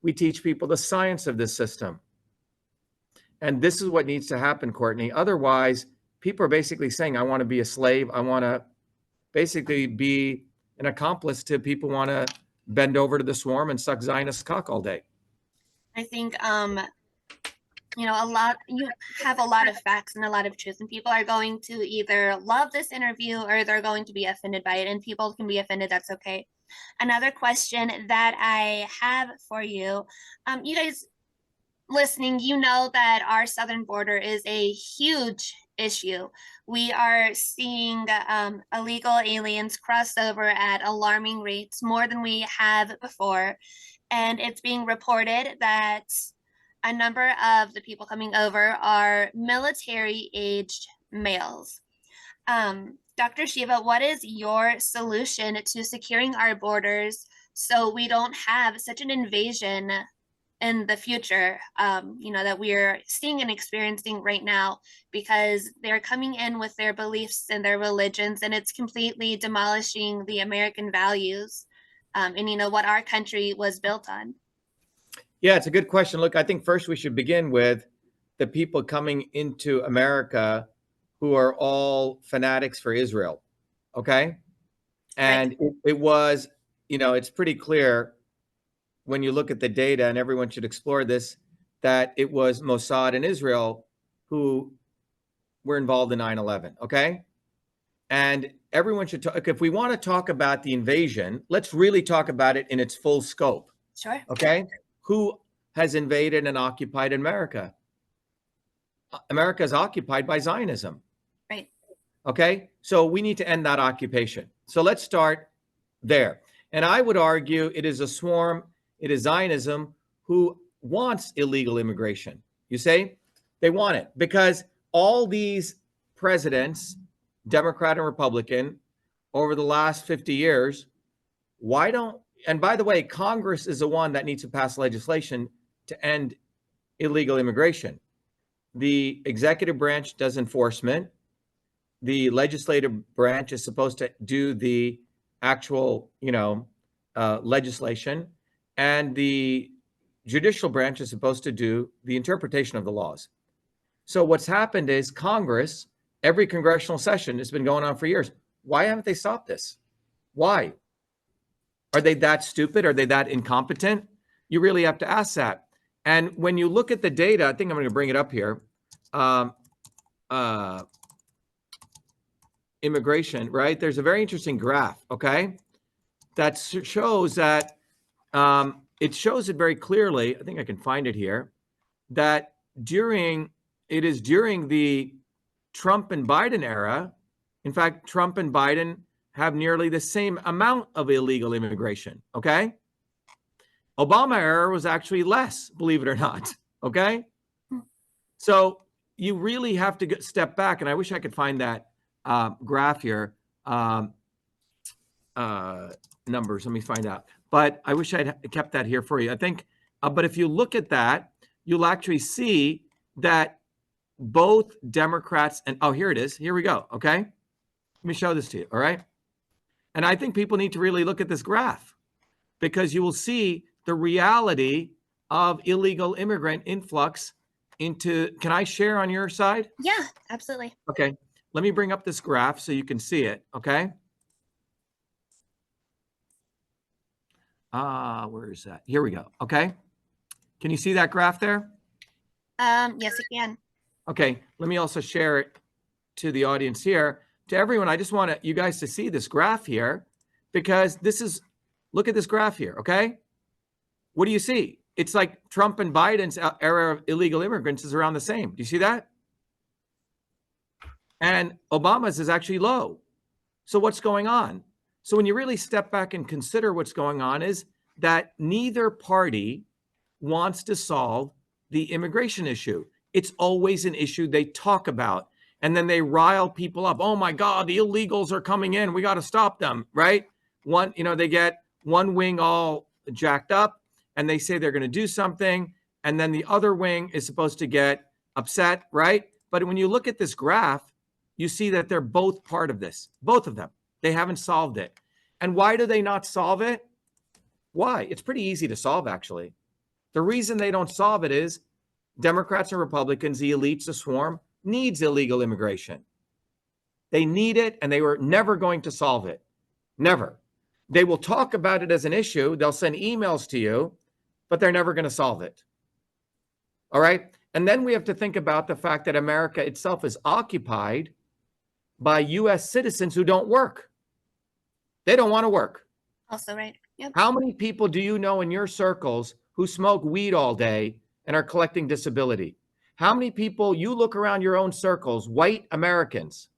We teach people the science of this system. And this is what needs to happen, Courtney. Otherwise, people are basically saying, I want to be a slave. I want to basically be an accomplice to people who want to bend over to the swarm and suck Zionist cock all day. I think, you have a lot of facts and a lot of truth, and people are going to either love this interview or they're going to be offended by it, and people can be offended. That's okay. Another question that I have for you, you guys listening, you know that our southern border is a huge issue. We are seeing illegal aliens cross over at alarming rates, more than we have before. And it's being reported that a number of the people coming over are military-aged males. Dr. Shiva, what is your solution to securing our borders so we don't have such an invasion in the future, that we're seeing and experiencing right now, because they're coming in with their beliefs and their religions, and it's completely demolishing the American values, and what our country was built on? Yeah, it's a good question. Look, I think first we should begin with the people coming into America who are all fanatics for Israel. Okay. And Right. it was, it's pretty clear when you look at the data, and everyone should explore this, that it was Mossad and Israel who were involved in 9/11. Okay. And everyone should talk. If we want to talk about the invasion, let's really talk about it in its full scope. Sure. Okay. Who has invaded and occupied America? America is occupied by Zionism. Right. Okay. So we need to end that occupation. So let's start there. And I would argue it is a swarm. It is Zionism who wants illegal immigration. You say they want it because all these presidents, Democrat and Republican, over the last 50 years, and by the way, Congress is the one that needs to pass legislation to end illegal immigration. The executive branch does enforcement. the legislative branch is supposed to do the actual, legislation, and the judicial branch is supposed to do the interpretation of the laws. So what's happened is Congress, every congressional session, has been going on for years. Why haven't they stopped this? Why? Are they that stupid? Are they that incompetent? You really have to ask that. And when you look at the data, I think I'm going to bring it up here. Immigration, right? There's a very interesting graph, okay? That shows that, it shows it very clearly. I think I can find it here. That during the Trump and Biden era, in fact, Trump and Biden have nearly the same amount of illegal immigration, okay? Obama era was actually less, believe it or not, okay? So you really have to step back, and I wish I could find that graph here. Numbers, let me find out. But I wish I'd kept that here for you. I think, but if you look at that, you'll actually see that both Democrats and, oh, here it is. Here we go, okay? Let me show this to you, all right? And I think people need to really look at this graph, because you will see the reality of illegal immigrant influx into, can I share on your side? Yeah, absolutely. Okay, let me bring up this graph so you can see it, okay? Where is that? Here we go, okay? Can you see that graph there? Yes, I can. Okay, let me also share it to the audience here. To everyone, I just want you guys to see this graph here, because this is, look at this graph here, okay? What do you see? It's like Trump and Biden's era of illegal immigrants is around the same. Do you see that? And Obama's is actually low. So what's going on? So when you really step back and consider what's going on, is that neither party wants to solve the immigration issue. It's always an issue they talk about. And then they rile people up. Oh my God, the illegals are coming in. We got to stop them, right? They get one wing all jacked up and they say they're going to do something. And then the other wing is supposed to get upset, right? But when you look at this graph, you see that they're both part of this, both of them. They haven't solved it. And why do they not solve it? Why? It's pretty easy to solve, actually. The reason they don't solve it is Democrats and Republicans, the elites, the swarm, needs illegal immigration. They need it, and they were never going to solve it. Never. They will talk about it as an issue. They'll send emails to you, but they're never going to solve it. All right? And then we have to think about the fact that America itself is occupied by U.S. citizens who don't work. They don't want to work. Also, right. Yep. How many people do you know in your circles who smoke weed all day and are collecting disability? How many people, you look around your own circles, white Americans,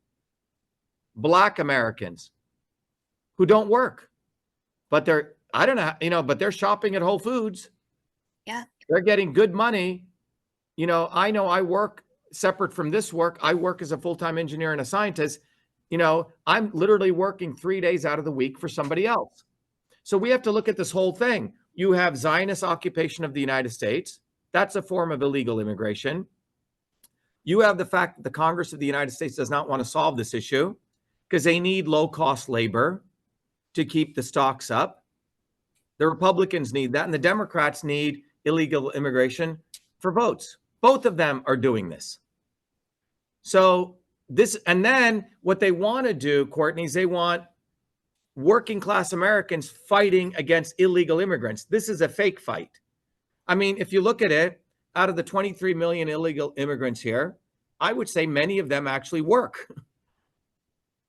Black Americans, who don't work, but they're, I don't know, but they're shopping at Whole Foods. Yeah. They're getting good money. I know I work separate from this work. I work as a full-time engineer and a scientist. I'm literally working 3 days out of the week for somebody else. So we have to look at this whole thing. You have Zionist occupation of the United States. That's a form of illegal immigration. You have the fact that the Congress of the United States does not want to solve this issue because they need low-cost labor to keep the stocks up. The Republicans need that, and the Democrats need illegal immigration for votes. Both of them are doing this. So this, and then what they want to do, Courtney, is they want working class Americans fighting against illegal immigrants. This is a fake fight. I mean, if you look at it, out of the 23 million illegal immigrants here, I would say many of them actually work.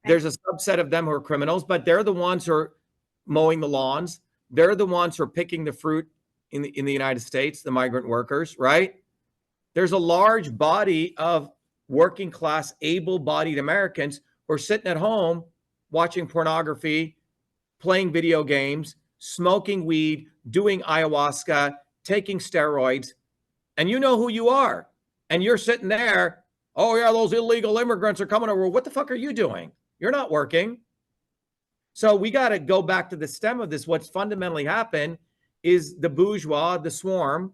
There's a subset of them who are criminals, but they're the ones who are mowing the lawns. They're the ones who are picking the fruit in the United States, the migrant workers, right? There's a large body of working class, able-bodied Americans who are sitting at home watching pornography, playing video games, smoking weed, doing ayahuasca, taking steroids, and you know who you are. And you're sitting there, oh yeah, those illegal immigrants are coming over. What the fuck are you doing? You're not working. So we got to go back to the stem of this. What's fundamentally happened is the bourgeois, the swarm,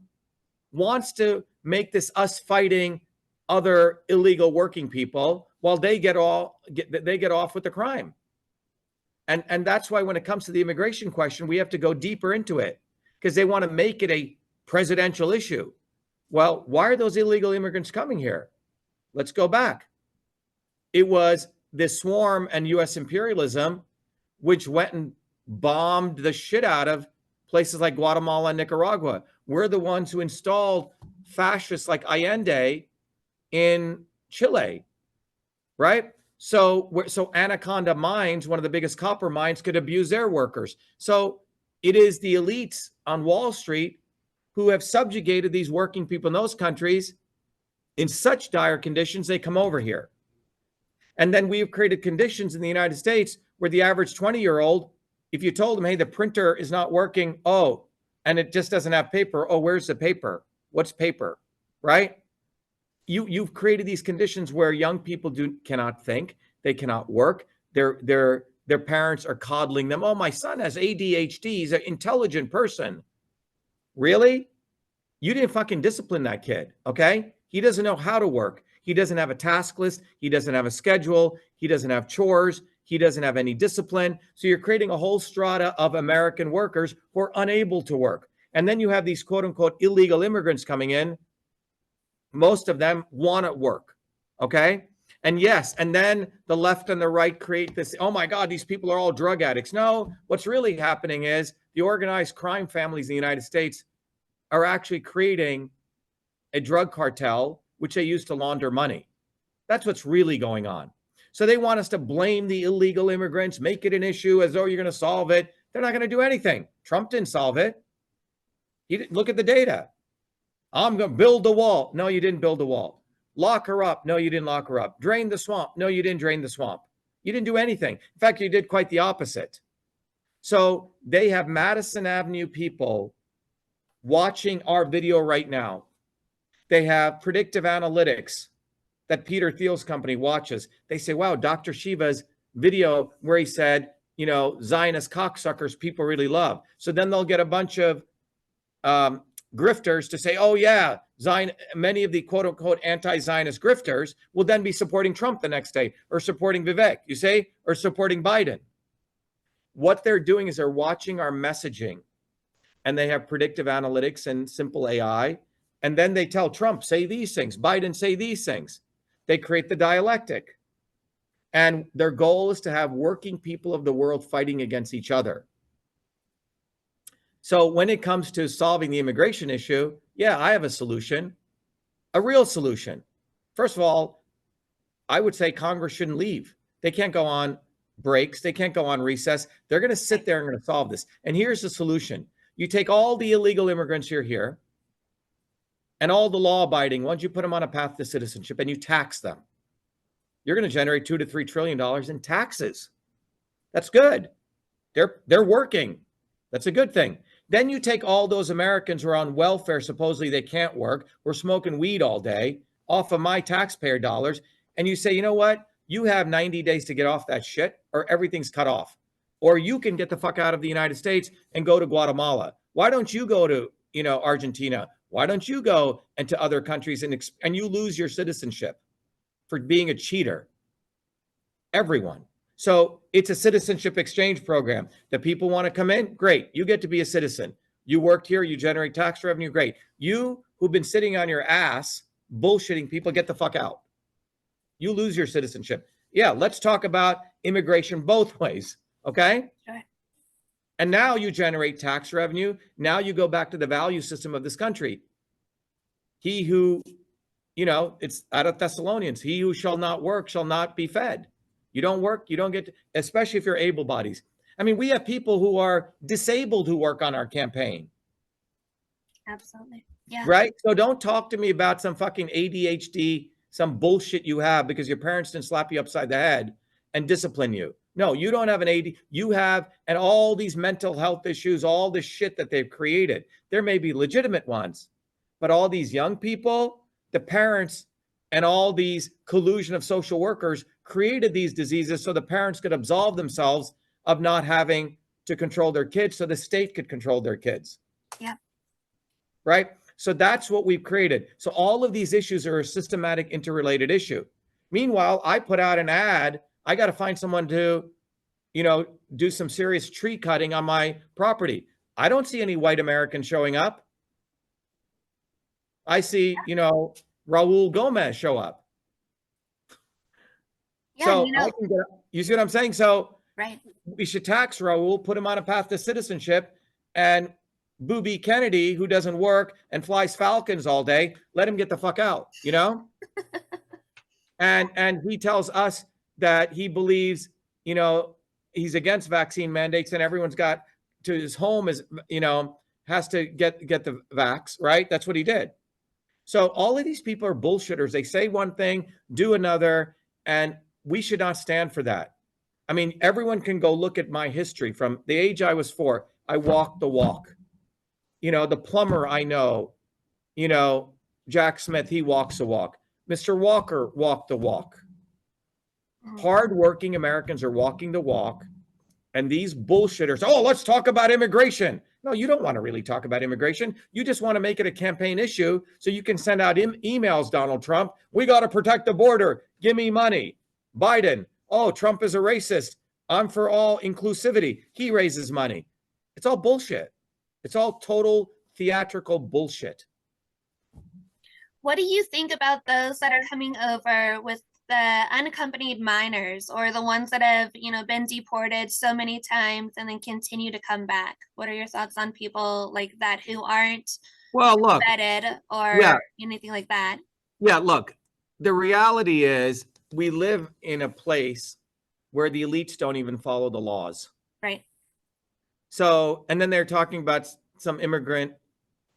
wants to make this us fighting other illegal working people while they get off with the crime. And that's why when it comes to the immigration question, we have to go deeper into it, because they want to make it a presidential issue. Well, why are those illegal immigrants coming here? Let's go back. It was the swarm and U.S. imperialism, which went and bombed the shit out of places like Guatemala and Nicaragua. We're the ones who installed fascists like Allende in Chile, right? So Anaconda Mines, one of the biggest copper mines, could abuse their workers. So it is the elites on Wall Street who have subjugated these working people in those countries in such dire conditions, they come over here. And then we've created conditions in the United States where the average 20-year-old, if you told them, hey, the printer is not working, oh, and it just doesn't have paper, oh, where's the paper? What's paper, right? You've created these conditions where young people cannot think, they cannot work, their parents are coddling them. Oh, my son has ADHD, he's an intelligent person. Really? You didn't fucking discipline that kid, okay? He doesn't know how to work. He doesn't have a task list. He doesn't have a schedule. He doesn't have chores. He doesn't have any discipline. So you're creating a whole strata of American workers who are unable to work. And then you have these quote unquote illegal immigrants coming in. Most of them want to work, okay? And yes, and then the left and the right create this, oh my God, these people are all drug addicts. No, what's really happening is the organized crime families in the United States are actually creating a drug cartel, which they use to launder money. That's what's really going on. So they want us to blame the illegal immigrants, make it an issue as though you're going to solve it. They're not going to do anything. Trump didn't solve it. He didn't look at the data. I'm going to build the wall. No, you didn't build the wall. Lock her up. No, you didn't lock her up. Drain the swamp. No, you didn't drain the swamp. You didn't do anything. In fact, you did quite the opposite. So they have Madison Avenue people watching our video right now. They have predictive analytics that Peter Thiel's company watches. They say, wow, Dr. Shiva's video where he said, you know, Zionist cocksuckers people really love. So then they'll get a bunch of grifters to say, oh yeah, many of the quote unquote anti-Zionist grifters will then be supporting Trump the next day, or supporting Vivek, you say, or supporting Biden. What they're doing is they're watching our messaging, and they have predictive analytics and simple AI. And then they tell Trump, say these things, Biden, say these things. They create the dialectic. And their goal is to have working people of the world fighting against each other. So when it comes to solving the immigration issue, yeah, I have a solution, a real solution. First of all, I would say Congress shouldn't leave. They can't go on breaks. They can't go on recess. They're going to sit there and going to solve this. And here's the solution. You take all the illegal immigrants here, and all the law-abiding ones, you put them on a path to citizenship and you tax them. You're going to generate $2 to $3 trillion in taxes. That's good. They're working. That's a good thing. Then you take all those Americans who are on welfare, supposedly they can't work, we're smoking weed all day, off of my taxpayer dollars, and you say, you know what? You have 90 days to get off that shit, or everything's cut off. Or you can get the fuck out of the United States and go to Guatemala. Why don't you go to, Argentina? Why don't you go into other countries and you lose your citizenship for being a cheater? Everyone. So it's a citizenship exchange program. The people want to come in, great. You get to be a citizen. You worked here, you generate tax revenue, great. You who've been sitting on your ass bullshitting people, get the fuck out. You lose your citizenship. Yeah, let's talk about immigration both ways, okay? Sure. And now you generate tax revenue. Now you go back to the value system of this country. He who, it's out of Thessalonians, he who shall not work shall not be fed. You don't work, you don't get to, especially if you're able bodies. I mean, we have people who are disabled who work on our campaign. Absolutely. Yeah. Right? So don't talk to me about some fucking ADHD, some bullshit you have because your parents didn't slap you upside the head and discipline you. No, you don't have an AD. You have, and all these mental health issues, all this shit that they've created. There may be legitimate ones, but all these young people, the parents, and all these collusion of social workers created these diseases so the parents could absolve themselves of not having to control their kids so the state could control their kids. Yeah. Right? So that's what we've created. So all of these issues are a systematic, interrelated issue. Meanwhile, I put out an ad. I got to find someone to, do some serious tree cutting on my property. I don't see any white Americans showing up. I see, Raul Gomez show up. Yeah, So you see what I'm saying? So right. we should tax Raul, put him on a path to citizenship, and Booby Kennedy, who doesn't work and flies Falcons all day, let him get the fuck out, and he tells us that he believes, he's against vaccine mandates, and everyone's got to his home has to get the vax, right? That's what he did. So all of these people are bullshitters. They say one thing, do another, and we should not stand for that. I mean, everyone can go look at my history from the age I was 4. I walked the walk. The plumber I know, Jack Smith, he walks the walk. Mr. Walker walked the walk. Hardworking Americans are walking the walk. And these bullshitters, let's talk about immigration. No, you don't want to really talk about immigration. You just want to make it a campaign issue so you can send out emails, Donald Trump. We got to protect the border. Give me money. Biden, Trump is a racist. I'm for all inclusivity. He raises money. It's all bullshit. It's all total theatrical bullshit. What do you think about those that are coming over with the unaccompanied minors, or the ones that have, been deported so many times and then continue to come back? What are your thoughts on people like that who aren't vetted or anything like that? Yeah, look, the reality is we live in a place where the elites don't even follow the laws. Right. So, and then they're talking about some immigrant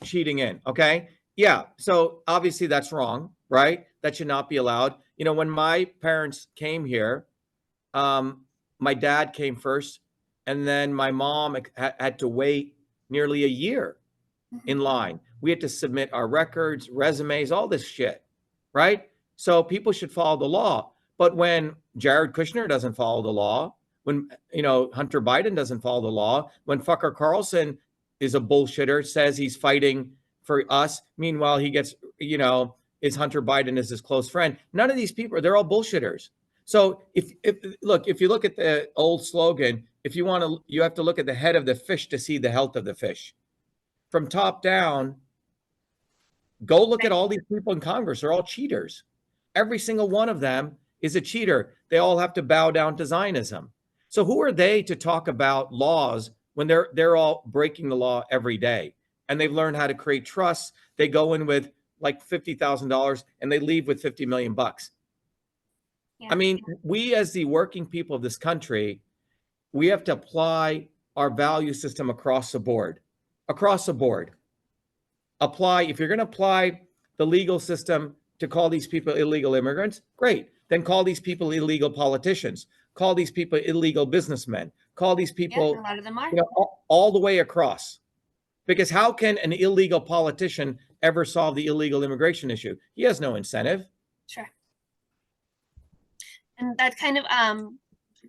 cheating in. Okay. Yeah. So obviously that's wrong, right? That should not be allowed. When my parents came here, my dad came first, and then my mom had to wait nearly a year in line. We had to submit our records, resumes, all this shit, right? So people should follow the law. But when Jared Kushner doesn't follow the law, when, Hunter Biden doesn't follow the law, when Fucker Carlson is a bullshitter, says he's fighting for us, meanwhile he gets, is Hunter Biden is his close friend. None of these people, they're all bullshitters. So if you look at the old slogan, you have to look at the head of the fish to see the health of the fish. From top down, go look at all these people in Congress. They're all cheaters. Every single one of them is a cheater. They all have to bow down to Zionism. So who are they to talk about laws when they're all breaking the law every day? And they've learned how to create trust. They go in with like $50,000 and they leave with 50 million bucks. Yeah. I mean, we as the working people of this country, we have to apply our value system across the board. Across the board. If you're going to apply the legal system to call these people illegal immigrants, great. Then call these people illegal politicians. Call these people illegal businessmen. Call these people, a lot of them are. All the way across. Because how can an illegal politician ever solve the illegal immigration issue? He has no incentive. Sure. And that kind of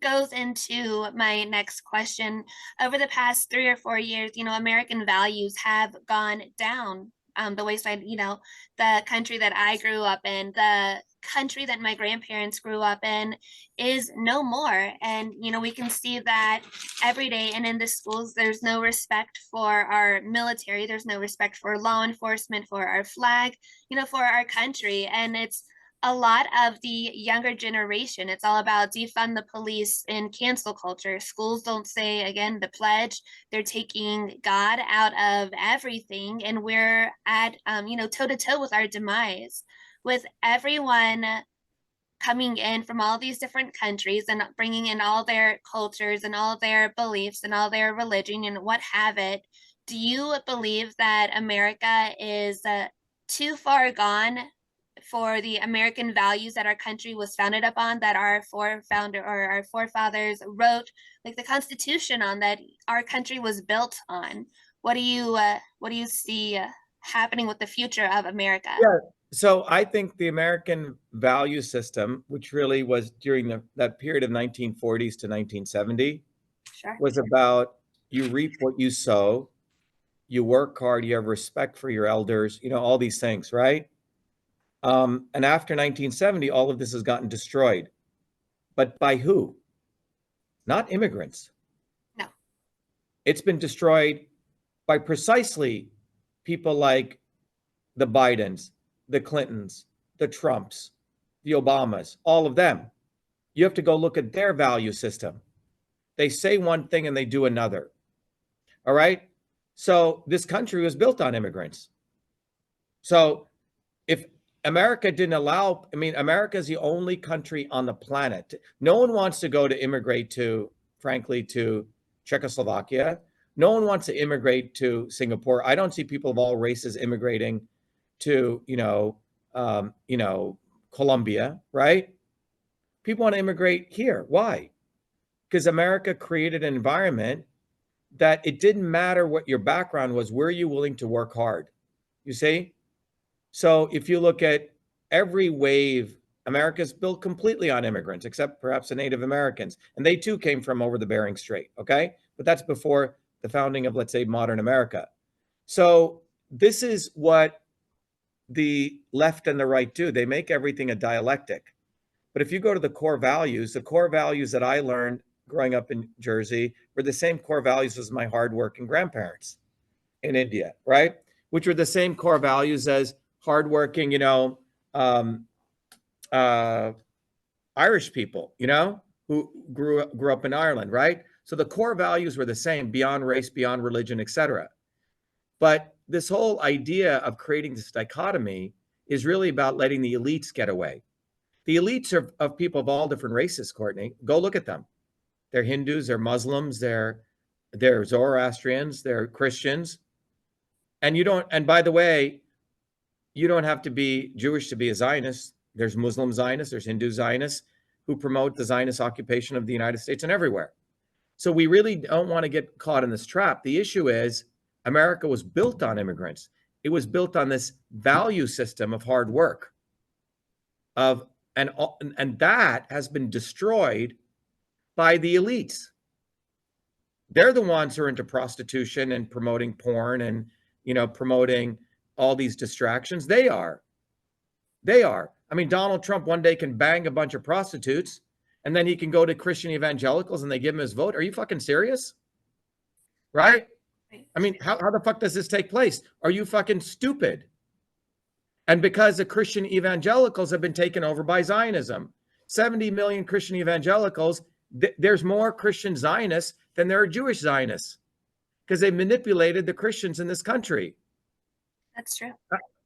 goes into my next question. Over the past 3 or 4 years, American values have gone down the wayside. The country that I grew up in, the country that my grandparents grew up in, is no more. And we can see that every day. And in the schools, there's no respect for our military. There's no respect for law enforcement, for our flag, for our country. And it's a lot of the younger generation. It's all about defund the police and cancel culture. Schools don't say, again, the pledge. They're taking God out of everything. And we're at, toe to toe with our demise. With everyone coming in from all these different countries and bringing in all their cultures and all their beliefs and all their religion and what have it, do you believe that America is too far gone for the American values that our country was founded upon, that our forefathers wrote, like the Constitution on, that our country was built on? What do you see happening with the future of America? Yeah. So I think the American value system, which really was during that period of 1940s to 1970, sure, was about you reap what you sow, you work hard, you have respect for your elders, all these things, right? And after 1970, all of this has gotten destroyed. But by who? Not immigrants. No. It's been destroyed by precisely people like the Bidens, the Clintons, the Trumps, the Obamas, all of them. You have to go look at their value system. They say one thing and they do another. All right? So this country was built on immigrants. So if America didn't allow, America is the only country on the planet. No one wants to go to immigrate to, frankly, to Czechoslovakia. No one wants to immigrate to Singapore. I don't see people of all races immigrating to, Colombia, right? People want to immigrate here. Why? Because America created an environment that it didn't matter what your background was, were you willing to work hard? You see? So if you look at every wave, America's built completely on immigrants, except perhaps the Native Americans. And they too came from over the Bering Strait, okay? But that's before the founding of, let's say, modern America. So this is what the left and the right do. They make everything a dialectic. But if you go to the core values that I learned growing up in Jersey were the same core values as my hardworking grandparents in India, right? Which were the same core values as hardworking, Irish people, who grew up in Ireland, right? So the core values were the same beyond race, beyond religion, etc. But this whole idea of creating this dichotomy is really about letting the elites get away. The elites are of people of all different races, Courtney. Go look at them. They're Hindus, they're Muslims, they're Zoroastrians, they're Christians. And by the way, you don't have to be Jewish to be a Zionist. There's Muslim Zionists, there's Hindu Zionists who promote the Zionist occupation of the United States and everywhere. So we really don't want to get caught in this trap. The issue is America was built on immigrants. It was built on this value system of hard work, and that has been destroyed by the elites. They're the ones who are into prostitution and promoting porn and, promoting all these distractions. They are. Donald Trump one day can bang a bunch of prostitutes and then he can go to Christian evangelicals and they give him his vote. Are you fucking serious? Right? How the fuck does this take place? Are you fucking stupid? And because the Christian evangelicals have been taken over by Zionism, 70 million Christian evangelicals, there's more Christian Zionists than there are Jewish Zionists because they manipulated the Christians in this country. That's true.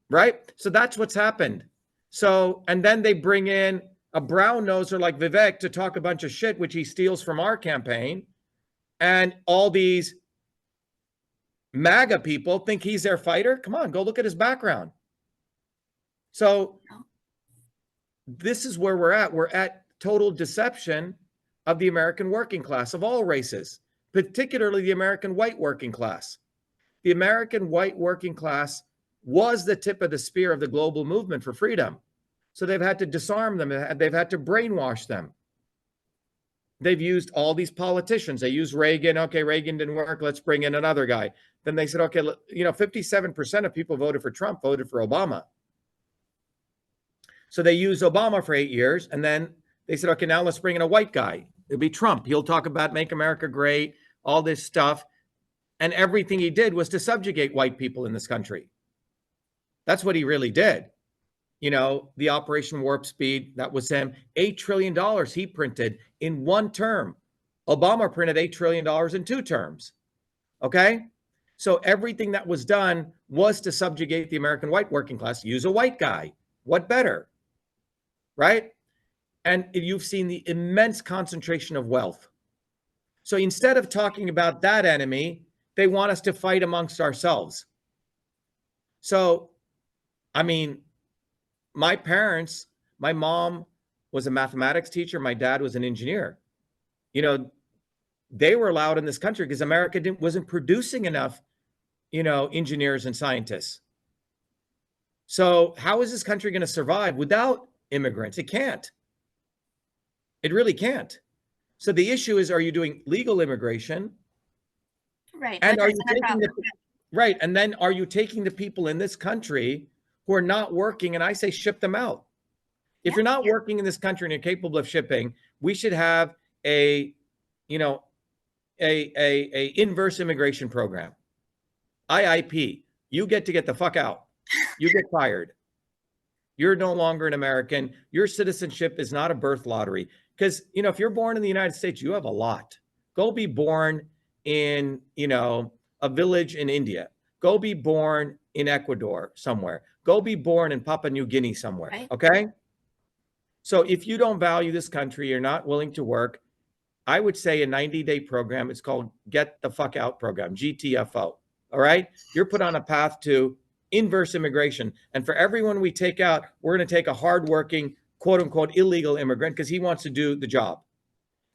Right? So that's what's happened. So, and then they bring in a brown noser like Vivek to talk a bunch of shit, which he steals from our campaign. And all these MAGA people think he's their fighter. Come on, go look at his background. So this is where we're at. We're at total deception of the American working class of all races, particularly the American white working class. The American white working class was the tip of the spear of the global movement for freedom. So they've had to disarm them. They've had to brainwash them. They've used all these politicians. They used Reagan. Okay, Reagan didn't work. Let's bring in another guy. Then they said, okay, 57% of people voted for Trump, voted for Obama. So they used Obama for 8 years. And then they said, okay, now let's bring in a white guy. It'll be Trump. He'll talk about make America great, all this stuff. And everything he did was to subjugate white people in this country. That's what he really did. The Operation Warp Speed, that was him. $8 trillion he printed in one term. Obama printed $8 trillion in 2 terms. Okay? So everything that was done was to subjugate the American white working class. Use a white guy. What better? Right? And you've seen the immense concentration of wealth. So instead of talking about that enemy, they want us to fight amongst ourselves. So, my parents, my mom was a mathematics teacher. My dad was an engineer. They were allowed in this country because America wasn't producing enough, engineers and scientists. So how is this country going to survive without immigrants? It can't. It really can't. So the issue is, are you doing legal immigration? Right. And Right. And then are you taking the people in this country who are not working? And I say ship them out. If you're not working in this country and you're capable of shipping, we should have a, you know, a inverse immigration program. IIP. You get to get the fuck out. You get fired. You're no longer an American. Your citizenship is not a birth lottery. Because, you know, if you're born in the United States, you have a lot. Go be born in, you know, a village in India. Go be born in Ecuador somewhere. Go be born in Papua New Guinea somewhere. Right. Okay? So if you don't value this country, you're not willing to work, I would say a 90-day program. It's called Get the Fuck Out Program, GTFO. All right? You're put on a path to inverse immigration. And for everyone we take out, we're going to take a hardworking, quote unquote, illegal immigrant because he wants to do the job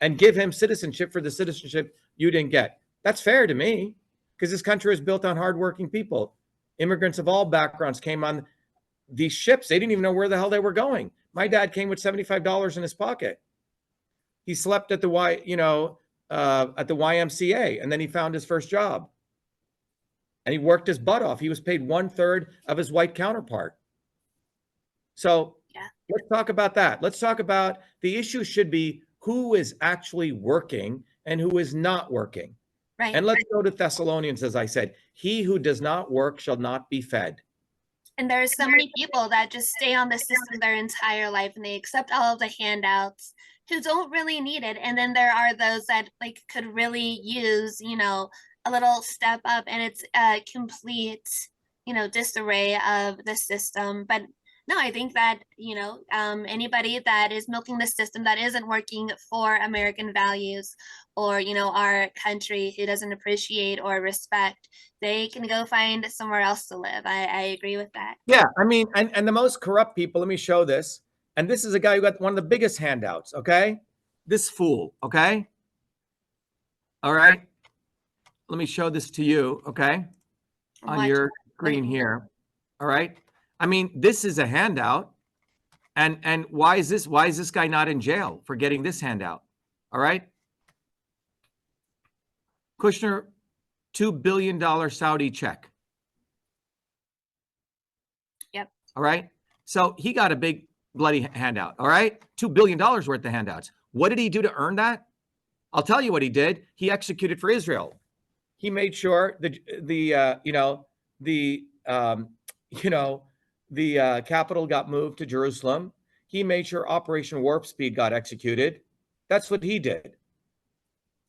and give him citizenship for the citizenship you didn't get. That's fair to me because this country is built on hardworking people. Immigrants of all backgrounds came on these ships. They didn't even know where the hell they were going. My dad came with $75 in his pocket. He slept at the at the YMCA, and then he found his first job. And he worked his butt off. He was paid 1/3 of his white counterpart. So let's talk about that. Let's talk about the issue should be who is actually working and who is not working. Right. And let's go to Thessalonians, as I said, he who does not work shall not be fed. And there are so many people that just stay on the system their entire life and they accept all of the handouts who don't really need it. And then there are those that like could really use, you know, a little step up, and it's a complete, you know, disarray of the system. But no, I think that, you know, anybody that is milking the system that isn't working for American values or, you know, our country, who doesn't appreciate or respect, they can go find somewhere else to live. I agree with that. Yeah, I mean, and the most corrupt people, let me show this. And this is a guy who got one of the biggest handouts, okay? This fool, okay? All right. Let me show this to you, okay? On your screen here. All right. I mean, this is a handout. And why is this guy not in jail for getting this handout? All right. Kushner, $2 billion Saudi check. Yep. All right. So he got a big bloody handout. All right. $2 billion worth of handouts. What did he do to earn that? I'll tell you what he did. He executed for Israel. He made sure the capital got moved to Jerusalem. He made sure Operation Warp Speed got executed. That's what he did.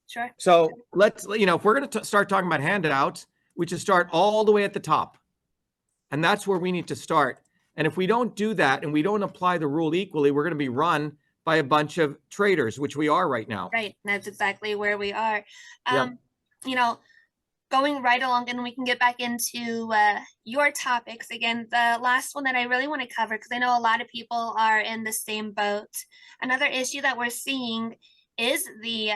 Sure. So let's, if we're going to start talking about handouts, we should start all the way at the top. And that's where we need to start. And if we don't do that and we don't apply the rule equally, we're going to be run by a bunch of traitors, which we are right now. Right. That's exactly where we are. You know, going right along, and we can get back into your topics again. The last one that I really want to cover, because I know a lot of people are in the same boat. Another issue that we're seeing is the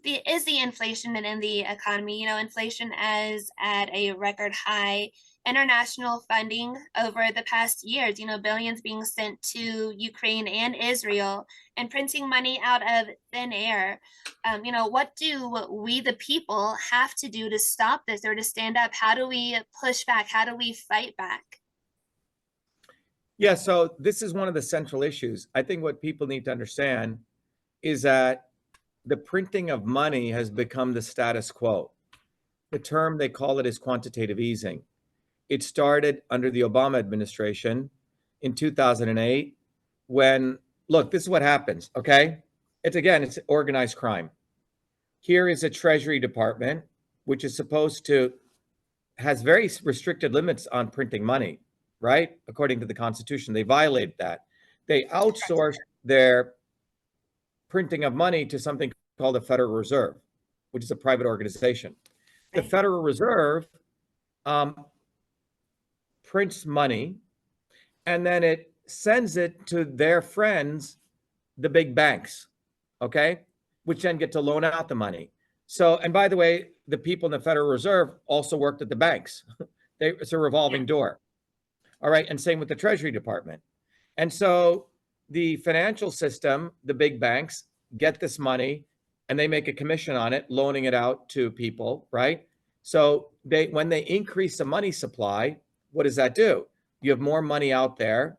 inflation and in the economy. You know, inflation is at a record high. International funding over the past years, you know, billions being sent to Ukraine and Israel, and printing money out of thin air. You know, what do we, the people, have to do to stop this or to stand up? How do we push back? How do we fight back? Yeah, so this is one of the central issues. I think what people need to understand is that the printing of money has become the status quo. The term they call it is quantitative easing. It started under the Obama administration in 2008 when, look, this is what happens, okay? It's organized crime. Here is a Treasury Department, which is has very restricted limits on printing money, right? According to the Constitution, they violated that. They outsourced their printing of money to something called the Federal Reserve, which is a private organization. The Federal Reserve prints money, and then it sends it to their friends, the big banks, okay, which then get to loan out the money. So, and by the way, the people in the Federal Reserve also worked at the banks. It's a revolving door. All right, and same with the Treasury Department. And so the financial system, the big banks, get this money, and they make a commission on it, loaning it out to people, right? So when they increase the money supply, what does that do? You have more money out there,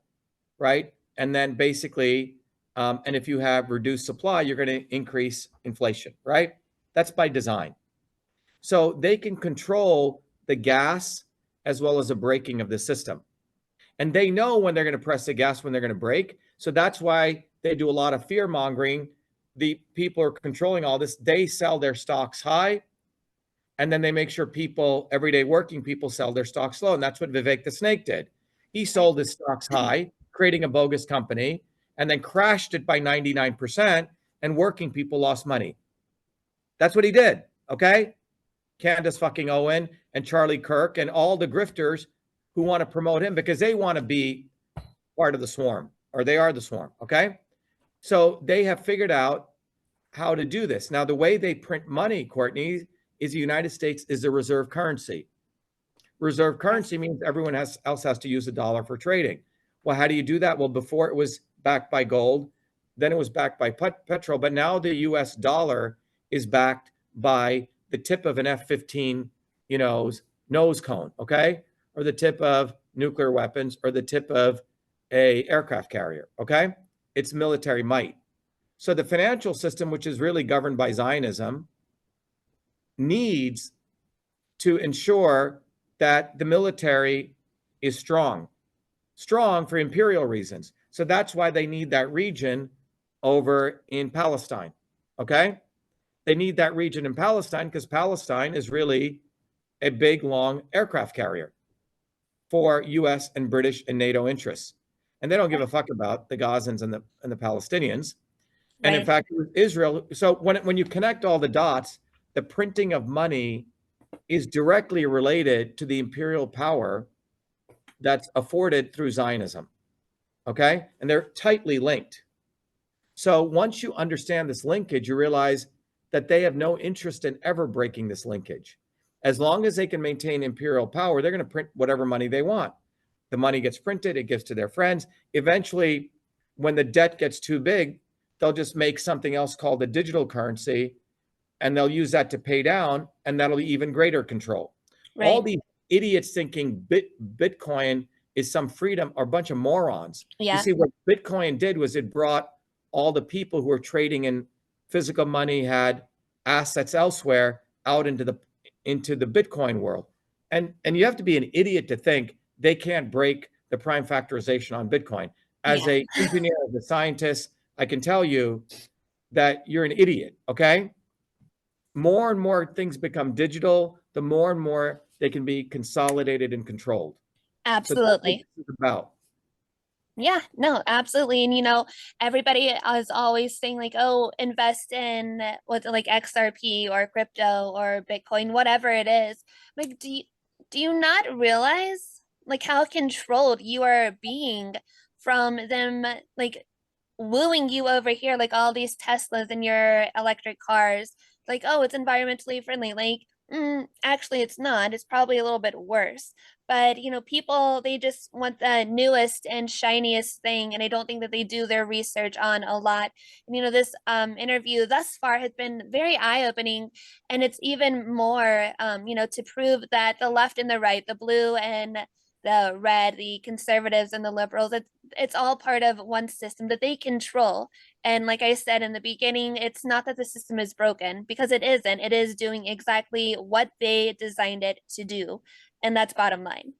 right? And then basically, and if you have reduced supply, you're going to increase inflation, right? That's by design. So they can control the gas as well as the braking of the system. And they know when they're going to press the gas, when they're going to brake. So that's why they do a lot of fear mongering. The people are controlling all this. They sell their stocks high, and then they make sure people, everyday working people, sell their stocks low. And that's what Vivek the Snake did. He sold his stocks high, creating a bogus company, and then crashed it by 99%, and working people lost money. That's what he did, okay? Candace fucking Owen and Charlie Kirk and all the grifters who want to promote him because they want to be part of the swarm, or they are the swarm, okay? So they have figured out how to do this. Now, the way they print money, Courtney, is the United States is a reserve currency. Reserve currency means everyone else has to use a dollar for trading. Well, how do you do that? Well, before it was backed by gold, then it was backed by petrol, but now the US dollar is backed by the tip of an F-15, nose cone, okay? Or the tip of nuclear weapons, or the tip of a aircraft carrier, okay? It's military might. So the financial system, which is really governed by Zionism, needs to ensure that the military is strong for imperial reasons. So that's why they need that region over in Palestine, okay? They need that region in Palestine because Palestine is really a big, long aircraft carrier for US and British and NATO interests. And they don't give a fuck about the Gazans and the Palestinians. And in fact, Israel, so when you connect all the dots, the printing of money is directly related to the imperial power that's afforded through Zionism, okay? And they're tightly linked. So once you understand this linkage, you realize that they have no interest in ever breaking this linkage. As long as they can maintain imperial power, they're going to print whatever money they want. The money gets printed, it gives to their friends. Eventually, when the debt gets too big, they'll just make something else called a digital currency, and they'll use that to pay down, and that'll be even greater control. Right. All these idiots thinking Bitcoin is some freedom are a bunch of morons. Yeah. You see, what Bitcoin did was it brought all the people who were trading in physical money, had assets elsewhere, out into the Bitcoin world. And you have to be an idiot to think they can't break the prime factorization on Bitcoin. As an engineer, as a scientist, I can tell you that you're an idiot, okay? More and more things become digital, the more and more they can be consolidated and controlled. Absolutely. So that's what this is about. Yeah, no, absolutely. And everybody is always saying like, oh, invest in like XRP or crypto or Bitcoin, whatever it is. Like, do you not realize like how controlled you are being from them, like wooing you over here, like all these Teslas and your electric cars, like, oh, it's environmentally friendly. Like, actually, it's not. It's probably a little bit worse. But, people, they just want the newest and shiniest thing. And I don't think that they do their research on a lot. And, this interview thus far has been very eye-opening. And it's even more, to prove that the left and the right, the blue and the red, the conservatives and the liberals, it's all part of one system that they control. And like I said in the beginning, it's not that the system is broken, because it isn't. It is doing exactly what they designed it to do. And that's bottom line.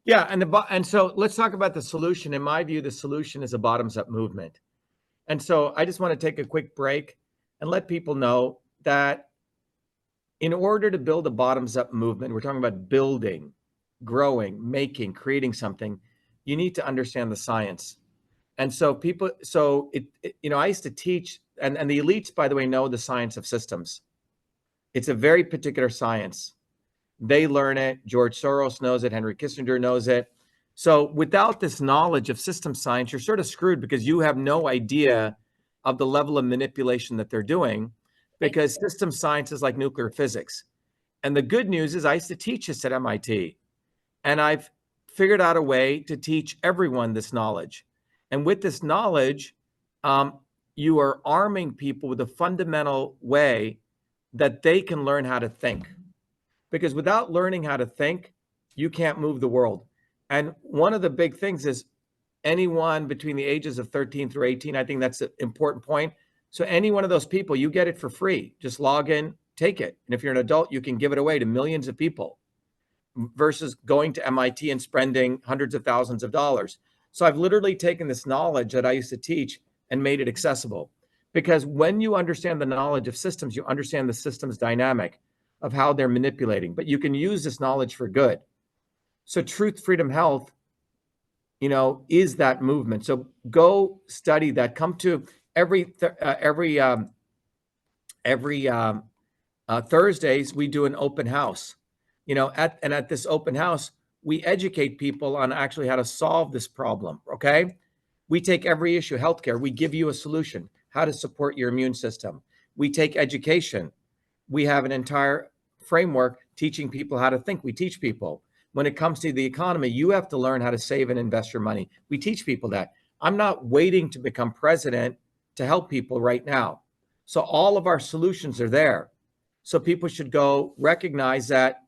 Yeah. And so let's talk about the solution. In my view, the solution is a bottoms up movement. And so I just want to take a quick break and let people know that in order to build a bottoms up movement, we're talking about building, growing, making, creating something, you need to understand the science. And so I used to teach, and the elites, by the way, know the science of systems. It's a very particular science. They learn it. George Soros knows it. Henry Kissinger knows it. So without this knowledge of system science, you're sort of screwed because you have no idea of the level of manipulation that they're doing, because system science is like nuclear physics. And the good news is I used to teach this at MIT. And I've figured out a way to teach everyone this knowledge. And with this knowledge, you are arming people with a fundamental way that they can learn how to think. because without learning how to think, you can't move the world. And one of the big things is anyone between the ages of 13 through 18, I think that's an important point. So any one of those people, you get it for free. Just log in, take it. And if you're an adult, you can give it away to millions of people versus going to MIT and spending hundreds of thousands of dollars. So I've literally taken this knowledge that I used to teach and made it accessible. Because when you understand the knowledge of systems, you understand the system's dynamic of how they're manipulating, but you can use this knowledge for good. So Truth, Freedom, Health, is that movement. So go study that. Come to every Thursdays, we do an open house, at this open house, we educate people on actually how to solve this problem. Okay. We take every issue, healthcare, we give you a solution, how to support your immune system. We take education. We have an entire framework teaching people how to think. We teach people when it comes to the economy, you have to learn how to save and invest your money. We teach people that. I'm not waiting to become president to help people right now. So all of our solutions are there. So people should go recognize that,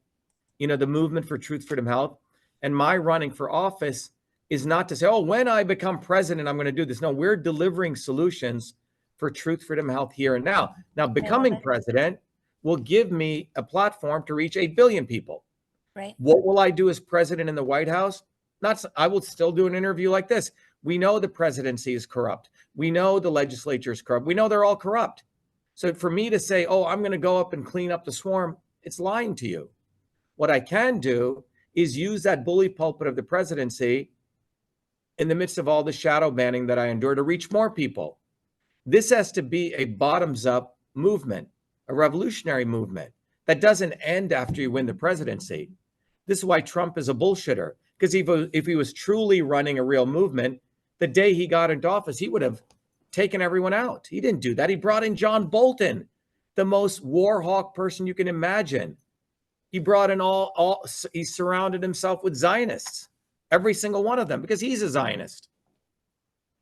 the movement for Truth, Freedom, Health, and my running for office is not to say, oh, when I become president, I'm going to do this. No, we're delivering solutions for Truth, Freedom, Health here and now. Now, becoming president will give me a platform to reach 8 billion people. Right. What will I do as president in the White House? I will still do an interview like this. We know the presidency is corrupt. We know the legislature is corrupt. We know they're all corrupt. So for me to say, oh, I'm going to go up and clean up the swarm, it's lying to you. What I can do is use that bully pulpit of the presidency in the midst of all the shadow banning that I endure to reach more people. This has to be a bottoms-up movement, a revolutionary movement that doesn't end after you win the presidency. This is why Trump is a bullshitter, because if he was truly running a real movement, the day he got into office, he would have taken everyone out. He didn't do that. He brought in John Bolton, the most war hawk person you can imagine. He brought in he surrounded himself with Zionists, every single one of them, because he's a Zionist.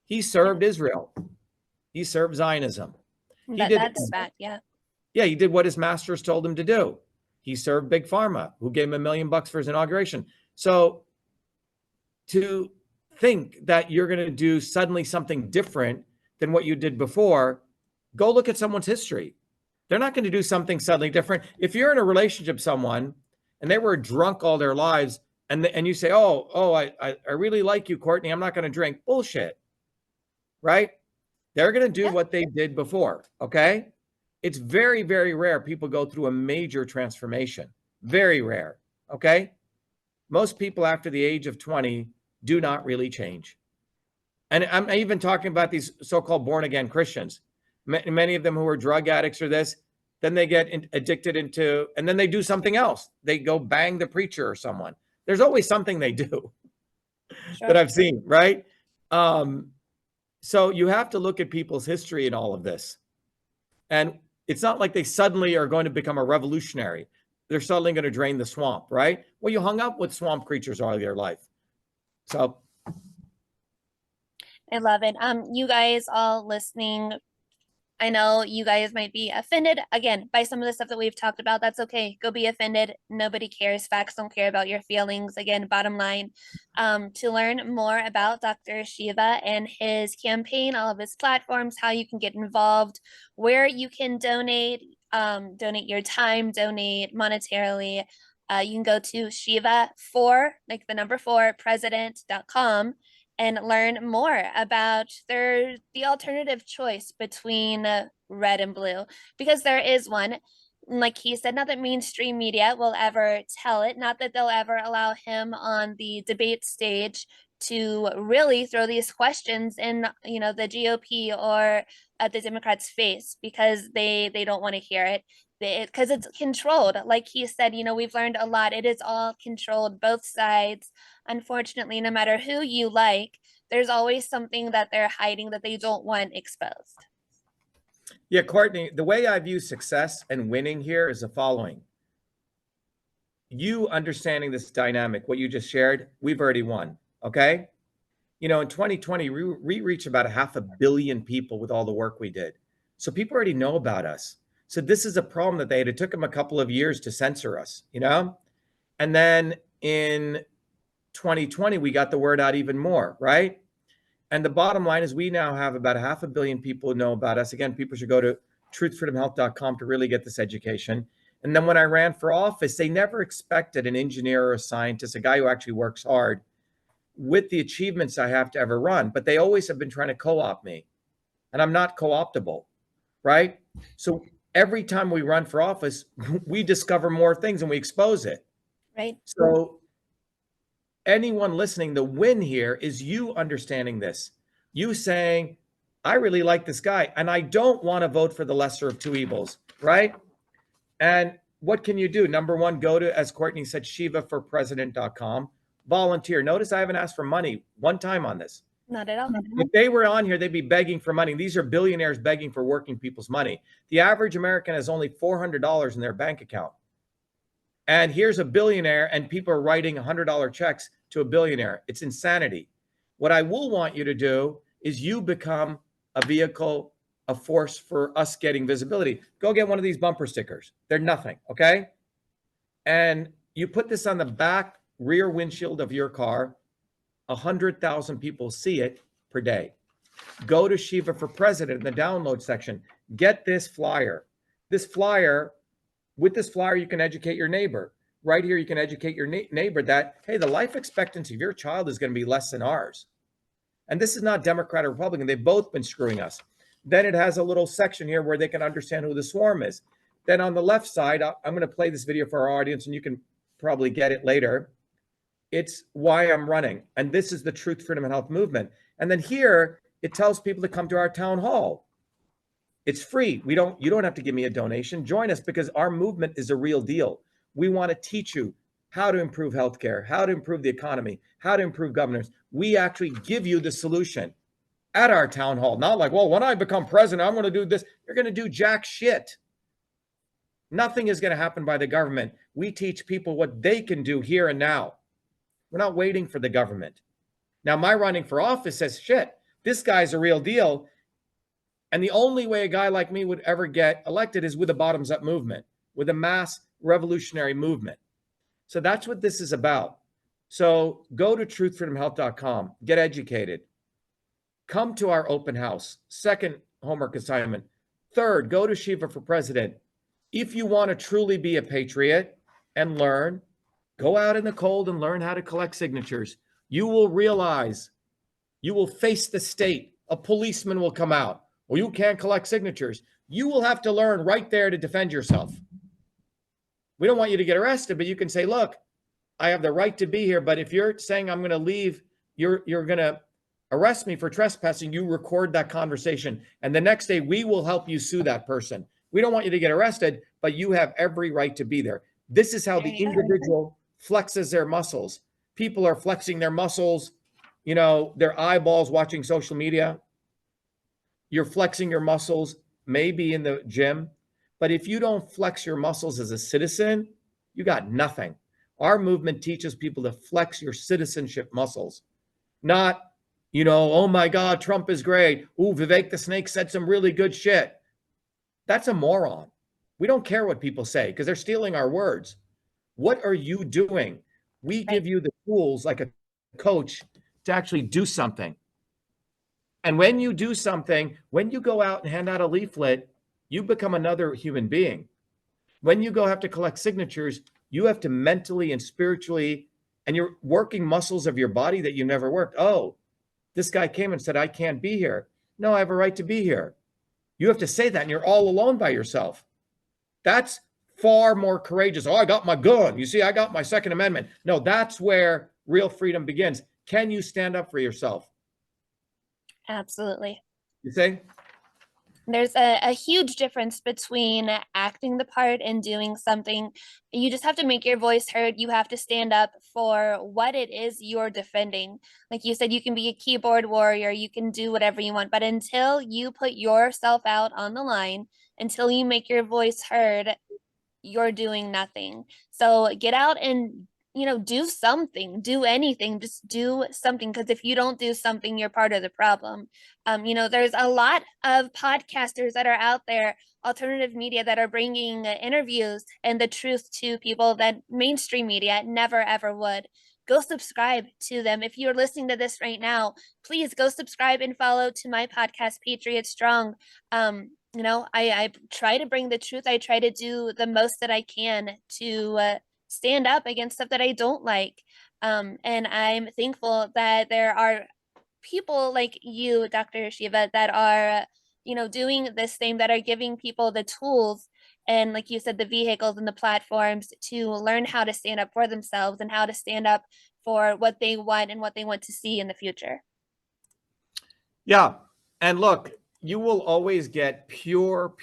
He served Israel. He served Zionism. That's bad, yeah. Yeah, he did what his masters told him to do. He served Big Pharma, who gave him $1 million for his inauguration. So to think that you're going to do suddenly something different than what you did before, go look at someone's history. They're not going to do something suddenly different. If you're in a relationship with someone and they were drunk all their lives and you say, I really like you, Courtney, I'm not going to drink. Bullshit, right? They're going to do what they did before, okay? It's very, very rare people go through a major transformation. Very rare, okay? Most people after the age of 20 do not really change. And I'm even talking about these so-called born-again Christians. Many of them who are drug addicts or this, then they get addicted into, and then they do something else. They go bang the preacher or someone. There's always something they do that I've seen, right? So you have to look at people's history in all of this. And it's not like they suddenly are going to become a revolutionary. They're suddenly going to drain the swamp, right? Well, you hung up with swamp creatures all your life. So I love it. You guys all listening, I know you guys might be offended again by some of the stuff that we've talked about. That's okay. Go be offended. Nobody cares. Facts don't care about your feelings. Again, bottom line, to learn more about Dr. Shiva and his campaign, all of his platforms, how you can get involved, where you can donate your time, donate monetarily. You can go to Shiva4, like the number 4, president.com. and learn more about the alternative choice between red and blue, because there is one. Like he said, not that mainstream media will ever tell it, not that they'll ever allow him on the debate stage to really throw these questions in, the GOP or the Democrats' face, because they don't want to hear it. Because it's controlled. Like he said, we've learned a lot. It is all controlled, both sides. Unfortunately, no matter who you like, there's always something that they're hiding that they don't want exposed. yeah, Courtney, the way I view success and winning here is the following. You understanding this dynamic, what you just shared, we've already won, okay? In 2020, we reached about 500 million people with all the work we did. So people already know about us. So this is a problem that they had. It took them a couple of years to censor us, you know? And then in 2020, we got the word out even more, right? And the bottom line is we now have about 500 million people who know about us. Again, people should go to truthfreedomhealth.com to really get this education. And then when I ran for office, they never expected an engineer or a scientist, a guy who actually works hard, with the achievements I have to ever run. But they always have been trying to co-opt me. And I'm not co-optable, right? So every time we run for office, we discover more things and we expose it. Right. So anyone listening, the win here is you understanding this. You saying, I really like this guy and I don't want to vote for the lesser of two evils, right? And what can you do? Number one, go to, as Courtney said, shivaforpresident.com. Volunteer. Notice I haven't asked for money one time on this. Not at all. If they were on here, they'd be begging for money. These are billionaires begging for working people's money. The average American has only $400 in their bank account. And here's a billionaire and people are writing $100 checks to a billionaire. It's insanity. What I will want you to do is you become a vehicle, a force for us getting visibility. Go get one of these bumper stickers. They're nothing, okay? And you put this on the back rear windshield of your car. 100,000 people see it per day. Go to Shiva for President in the download section. Get this flyer. This flyer, with this flyer, you can educate your neighbor. Right here, you can educate your neighbor that, hey, the life expectancy of your child is going to be less than ours. And this is not Democrat or Republican. They've both been screwing us. Then it has a little section here where they can understand who the swarm is. Then on the left side, I'm going to play this video for our audience, and you can probably get it later. It's why I'm running. And this is the Truth, Freedom, and Health movement. And then here, it tells people to come to our town hall. It's free. You don't have to give me a donation. Join us because our movement is a real deal. We want to teach you how to improve healthcare, how to improve the economy, how to improve governance. We actually give you the solution at our town hall. Not like, well, when I become president, I'm going to do this. You're going to do jack shit. Nothing is going to happen by the government. We teach people what they can do here and now. We're not waiting for the government. Now, my running for office says, shit, this guy's a real deal. And the only way a guy like me would ever get elected is with a bottoms-up movement, with a mass revolutionary movement. So that's what this is about. So go to truthfreedomhealth.com, get educated. Come to our open house. Second homework assignment. Third, go to Shiva for President. If you want to truly be a patriot and learn, go out in the cold and learn how to collect signatures. You will realize, you will face the state. A policeman will come out. Well, you can't collect signatures. You will have to learn right there to defend yourself. We don't want you to get arrested, but you can say, look, I have the right to be here, but if you're saying I'm going to leave, you're going to arrest me for trespassing, you record that conversation. And the next day, we will help you sue that person. We don't want you to get arrested, but you have every right to be there. This is how the individual flexes their muscles. People are flexing their muscles, you know, their eyeballs watching social media. You're flexing your muscles maybe in the gym, but if you don't flex your muscles as a citizen, you got nothing. Our movement teaches people to flex your citizenship muscles, not, you know, oh my God, Trump is great. Ooh, Vivek the Snake said some really good shit. That's a moron. We don't care what people say because they're stealing our words. What are you doing? We give you the tools like a coach to actually do something. And when you do something, when you go out and hand out a leaflet, you become another human being. When you go have to collect signatures, you have to mentally and spiritually, and you're working muscles of your body that you never worked. Oh, this guy came and said, I can't be here. No, I have a right to be here. You have to say that, and you're all alone by yourself. That's far more courageous. Oh, I got my gun. You see, I got my Second Amendment. No, that's where real freedom begins. Can you stand up for yourself? Absolutely. You see? There's a huge difference between acting the part and doing something. You just have to make your voice heard. You have to stand up for what it is you're defending. Like you said, you can be a keyboard warrior, you can do whatever you want, but until you put yourself out on the line, until you make your voice heard, you're doing nothing. So get out and do something, do anything, just do something. Because if you don't do something, you're part of the problem. There's a lot of podcasters that are out there, alternative media, that are bringing interviews and the truth to people that mainstream media never, ever would. Go subscribe to them. If you're listening to this right now, please go subscribe and follow to my podcast, Patriot Strong. I try to bring the truth. I try to do the most that I can to stand up against stuff that I don't like. And I'm thankful that there are people like you, Dr. Shiva, that are, doing this thing, that are giving people the tools and, like you said, the vehicles and the platforms to learn how to stand up for themselves and how to stand up for what they want and what they want to see in the future. Yeah. And look, you will always get pure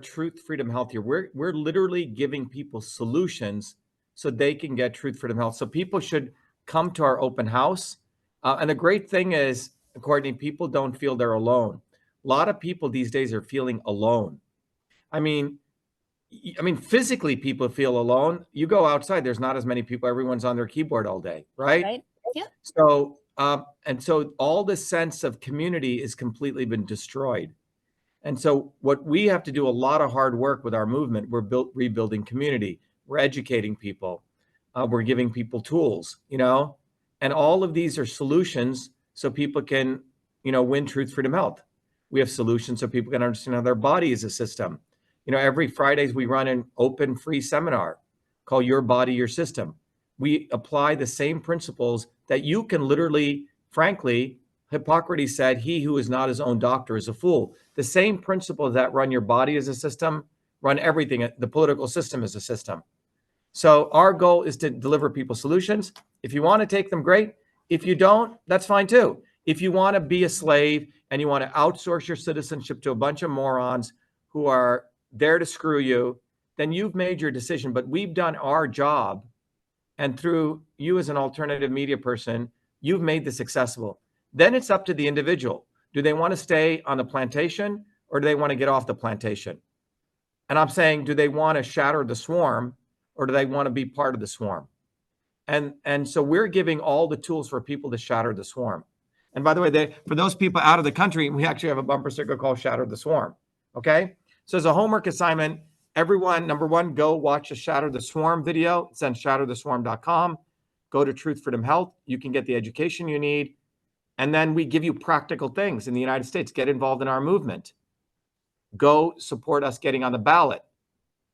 truth, freedom, health here. We're literally giving people solutions so they can get truth, freedom, health. So people should come to our open house. And the great thing is, Courtney, people don't feel they're alone. A lot of people these days are feeling alone. I mean, physically people feel alone. You go outside, there's not as many people. Everyone's on their keyboard all day, right? Right. Yeah. So, and so all the sense of community is completely been destroyed. And so what we have to do a lot of hard work with our movement. We're rebuilding community. We're educating people. We're giving people tools, and all of these are solutions so people can, win truth, freedom, health. We have solutions so people can understand how their body is a system. Every Fridays we run an open free seminar called Your Body, Your System. We apply the same principles that you can literally, frankly, Hippocrates said, he who is not his own doctor is a fool. The same principles that run your body as a system, run everything. The political system is a system. So our goal is to deliver people solutions. If you want to take them, great. If you don't, that's fine too. If you want to be a slave and you want to outsource your citizenship to a bunch of morons who are there to screw you, then you've made your decision. But we've done our job. And through you as an alternative media person, you've made this accessible. Then it's up to the individual. Do they want to stay on the plantation or do they want to get off the plantation? And I'm saying, do they want to shatter the swarm or do they want to be part of the swarm? And so we're giving all the tools for people to shatter the swarm. And by the way, for those people out of the country, we actually have a bumper sticker called Shatter the Swarm. Okay. So as a homework assignment, everyone, number one, go watch the Shatter the Swarm video. It's on shattertheswarm.com. Go to Truth, Freedom, Health. You can get the education you need. And then we give you practical things in the United States. Get involved in our movement. Go support us getting on the ballot.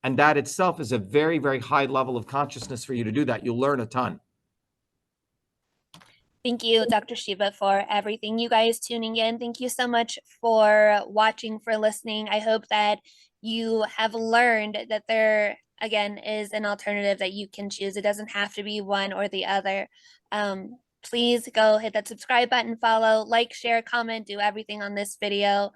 And that itself is a very, very high level of consciousness for you to do that. You'll learn a ton. Thank you, Dr. Shiva, for everything. You guys tuning in, thank you so much for watching, for listening. I hope that you have learned that there, again, is an alternative that you can choose. It doesn't have to be one or the other. Please go hit that subscribe button, follow, like, share, comment, do everything on this video.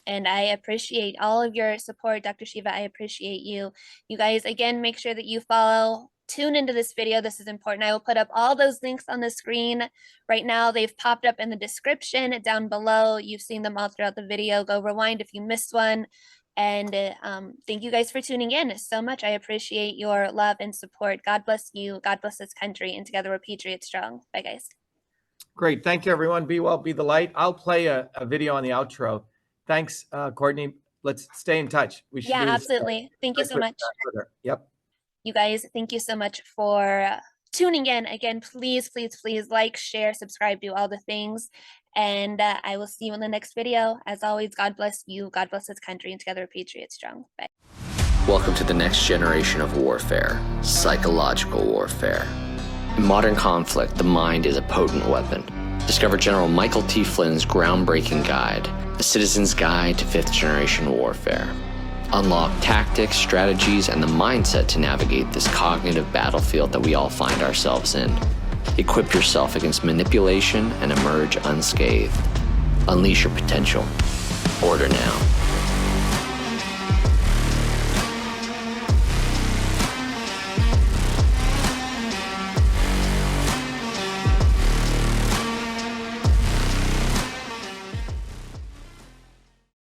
And I appreciate all of your support, Dr. Shiva. I appreciate you. You guys, again, make sure that you follow. Tune into this video. This is important. I will put up all those links on the screen right now. They've popped up in the description down below. You've seen them all throughout the video. Go rewind if you missed one. And thank you guys for tuning in so much. I appreciate your love and support. God bless you. God bless this country. And together we're Patriot Strong. Bye, guys. Great. Thank you, everyone. Be well, be the light. I'll play a video on the outro. Thanks, Courtney. Let's stay in touch. We should. Yeah, absolutely. Thank you so much. Yep. You guys, thank you so much for tuning in. Again, please, please, please like, share, subscribe, do all the things. And I will see you in the next video. As always, God bless you. God bless this country. And together, Patriot Strong. Bye. Welcome to the next generation of warfare, psychological warfare. In modern conflict, the mind is a potent weapon. Discover General Michael T. Flynn's groundbreaking guide, A Citizen's Guide to Fifth Generation Warfare. Unlock tactics, strategies, and the mindset to navigate this cognitive battlefield that we all find ourselves in. Equip yourself against manipulation and emerge unscathed. Unleash your potential. Order now.